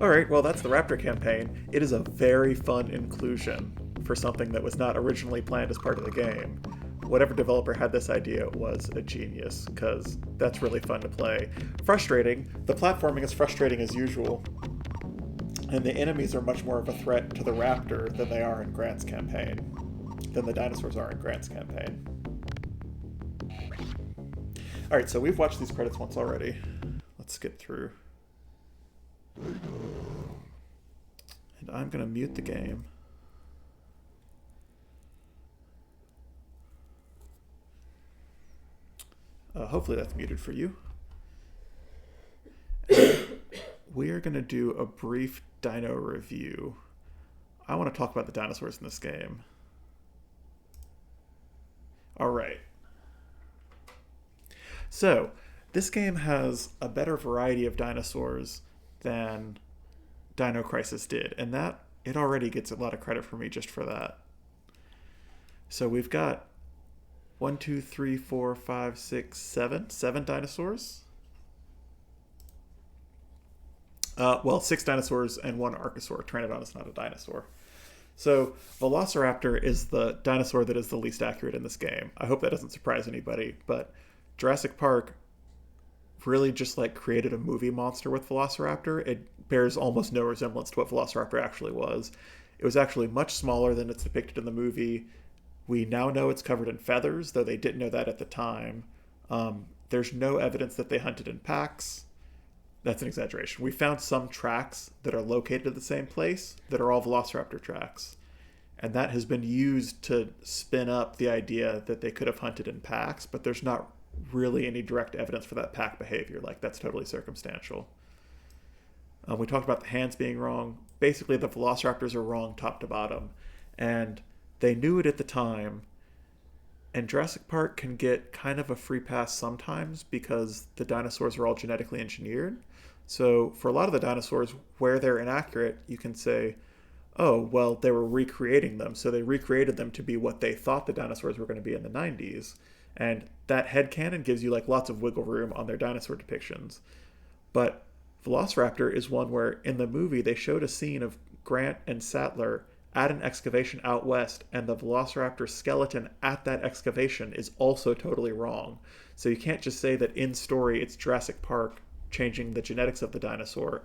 Alright, well that's the Raptor campaign. It is a very fun inclusion for something that was not originally planned as part of the game. Whatever developer had this idea was a genius, because that's really fun to play. Frustrating. The platforming is frustrating as usual, and the enemies are much more of a threat to the Raptor than they are in Grant's campaign, than the dinosaurs are in Grant's campaign. Alright, so we've watched these credits once already. Let's skip through. And I'm going to mute the game. Hopefully that's muted for you. We are going to do a brief dino review. I want to talk about the dinosaurs in this game. Alright. So, this game has a better variety of dinosaurs than Dino Crisis did, and that it already gets a lot of credit for me just for that. So we've got 1, 2, 3, 4, 5, 6, 7 dinosaurs. Well, 6 dinosaurs and 1 archosaur. Pteranodon is not a dinosaur. So Velociraptor is the dinosaur that is the least accurate in this game. I hope that doesn't surprise anybody, but Jurassic Park really just like created a movie monster with Velociraptor. It bears almost no resemblance to what Velociraptor actually was. It was actually much smaller than it's depicted in the movie. We now know it's covered in feathers, though they didn't know that at the time. There's no evidence that they hunted in packs. That's an exaggeration. We found some tracks that are located at the same place that are all Velociraptor tracks. And that has been used to spin up the idea that they could have hunted in packs, but there's not really any direct evidence for that pack behavior. Like, that's totally circumstantial. We talked about the hands being wrong. Basically, the Velociraptors are wrong top to bottom. And they knew it at the time. And Jurassic Park can get kind of a free pass sometimes because the dinosaurs are all genetically engineered. So for a lot of the dinosaurs, where they're inaccurate, you can say, oh, well, they were recreating them. So they recreated them to be what they thought the dinosaurs were going to be in the 90s. And that headcanon gives you like lots of wiggle room on their dinosaur depictions. But Velociraptor is one where in the movie they showed a scene of Grant and Sattler at an excavation out west, and the Velociraptor skeleton at that excavation is also totally wrong. So you can't just say that in story it's Jurassic Park changing the genetics of the dinosaur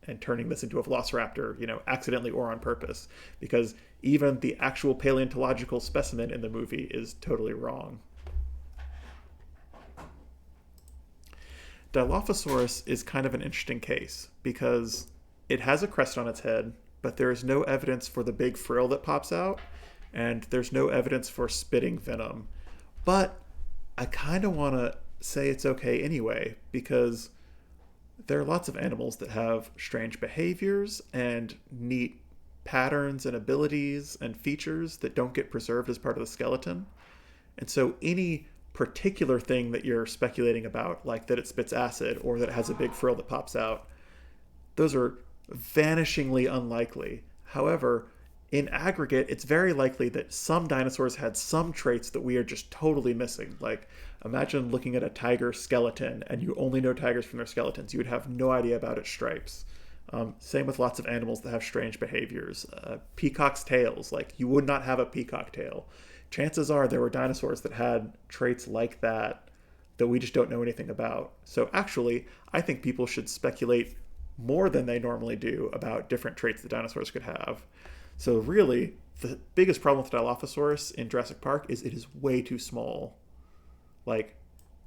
and turning this into a Velociraptor, accidentally or on purpose, because even the actual paleontological specimen in the movie is totally wrong. Dilophosaurus is kind of an interesting case because it has a crest on its head, but there is no evidence for the big frill that pops out, and there's no evidence for spitting venom. But I kind of want to say it's okay anyway, because there are lots of animals that have strange behaviors and neat patterns and abilities and features that don't get preserved as part of the skeleton. And so any particular thing that you're speculating about, like that it spits acid or that it has a big frill that pops out, those are vanishingly unlikely. However, in aggregate, it's very likely that some dinosaurs had some traits that we are just totally missing. Like, imagine looking at a tiger skeleton and you only know tigers from their skeletons. You would have no idea about its stripes. Same with lots of animals that have strange behaviors. Peacock's tails, like, you would not have a peacock tail. Chances are there were dinosaurs that had traits like that that we just don't know anything about. So actually, I think people should speculate more than they normally do about different traits that dinosaurs could have. So really, the biggest problem with Dilophosaurus in Jurassic Park is it is way too small. Like,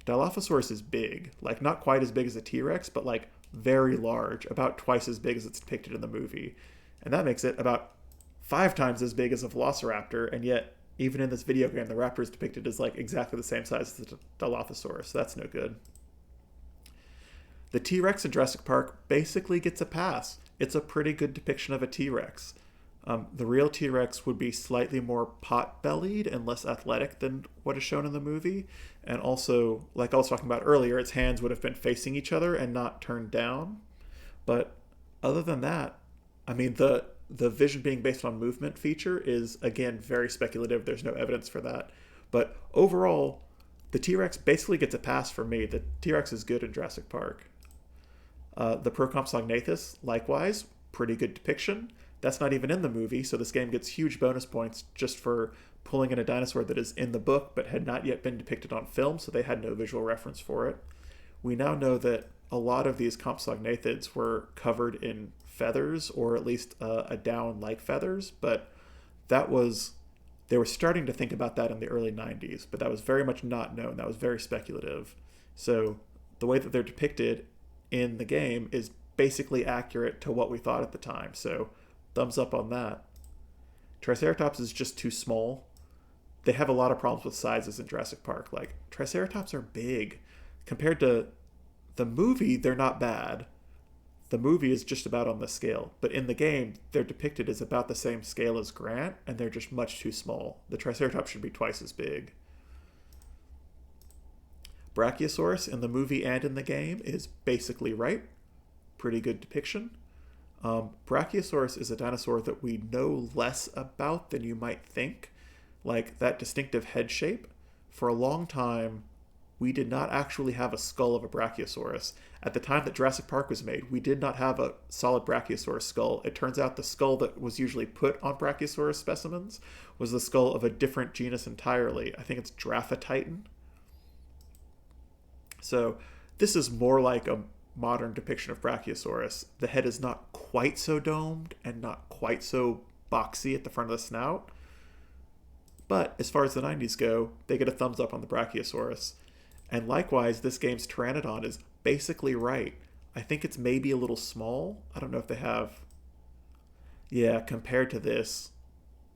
Dilophosaurus is big. Like, not quite as big as a T-Rex, but like very large, about twice as big as it's depicted in the movie. And that makes it about 5 times as big as a Velociraptor, and yet, even in this video game, the raptor is depicted as like exactly the same size as the Dilophosaurus, so that's no good. The T-Rex in Jurassic Park basically gets a pass. It's a pretty good depiction of a T-Rex. The real T-Rex would be slightly more pot-bellied and less athletic than what is shown in the movie. And also, like I was talking about earlier, its hands would have been facing each other and not turned down. But other than that, I mean, the vision being based on movement feature is, again, very speculative. There's no evidence for that. But overall, the T-Rex basically gets a pass for me. The T-Rex is good in Jurassic Park. The Procompsognathus, likewise, pretty good depiction. That's not even in the movie, so this game gets huge bonus points just for pulling in a dinosaur that is in the book but had not yet been depicted on film, so they had no visual reference for it. We now know that a lot of these Compsognathids were covered in feathers, or at least a down like feathers, but they were starting to think about that in the early 90s, but that was very much not known. That was very speculative. So the way that they're depicted in the game is basically accurate to what we thought at the time, so thumbs up on that. Triceratops is just too small. They have a lot of problems with sizes in Jurassic Park. Like, Triceratops are big. Compared to the movie, they're not bad. The movie is just about on the scale. But in the game, they're depicted as about the same scale as Grant, and they're just much too small. The Triceratops should be twice as big. Brachiosaurus in the movie and in the game is basically right. Pretty good depiction. Brachiosaurus is a dinosaur that we know less about than you might think. Like, that distinctive head shape. For a long time, we did not actually have a skull of a Brachiosaurus. At the time that Jurassic Park was made, we did not have a solid Brachiosaurus skull. It turns out the skull that was usually put on Brachiosaurus specimens was the skull of a different genus entirely. I think it's Draphatitan. So this is more like a modern depiction of Brachiosaurus. The head is not quite so domed and not quite so boxy at the front of the snout. But as far as the 90s go, they get a thumbs up on the Brachiosaurus. And likewise, this game's Pteranodon is basically right. I think it's maybe a little small. I don't know if they have... Yeah, compared to this,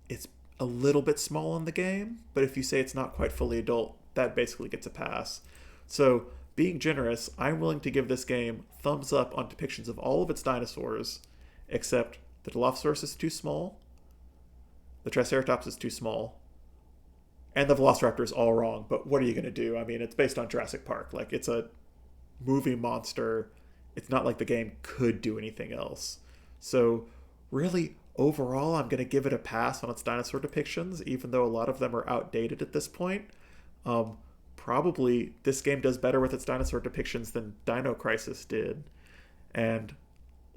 it's a little bit small in the game. But if you say it's not quite fully adult, that basically gets a pass. So, being generous, I'm willing to give this game thumbs up on depictions of all of its dinosaurs, except the Dilophosaurus is too small, the Triceratops is too small, and the Velociraptor is all wrong, but what are you going to do? I mean, it's based on Jurassic Park. Like, it's a movie monster. It's not like the game could do anything else. So, really, overall, I'm going to give it a pass on its dinosaur depictions, even though a lot of them are outdated at this point. Probably this game does better with its dinosaur depictions than Dino Crisis did. And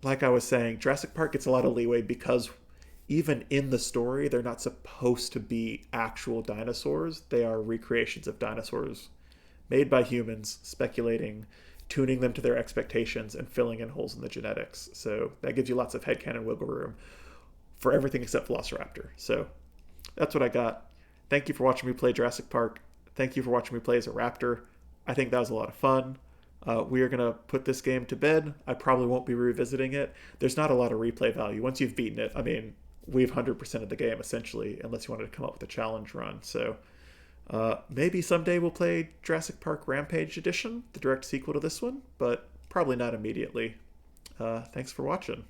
like I was saying, Jurassic Park gets a lot of leeway because even in the story, they're not supposed to be actual dinosaurs. They are recreations of dinosaurs made by humans, speculating, tuning them to their expectations, and filling in holes in the genetics. So that gives you lots of headcanon wiggle room for everything except Velociraptor. So that's what I got. Thank you for watching me play Jurassic Park. Thank you for watching me play as a raptor. I think that was a lot of fun. We are going to put this game to bed. I probably won't be revisiting it. There's not a lot of replay value. Once you've beaten it, I mean, we've 100% of the game, essentially, unless you wanted to come up with a challenge run. So maybe someday we'll play Jurassic Park Rampage Edition, the direct sequel to this one, but probably not immediately. Thanks for watching.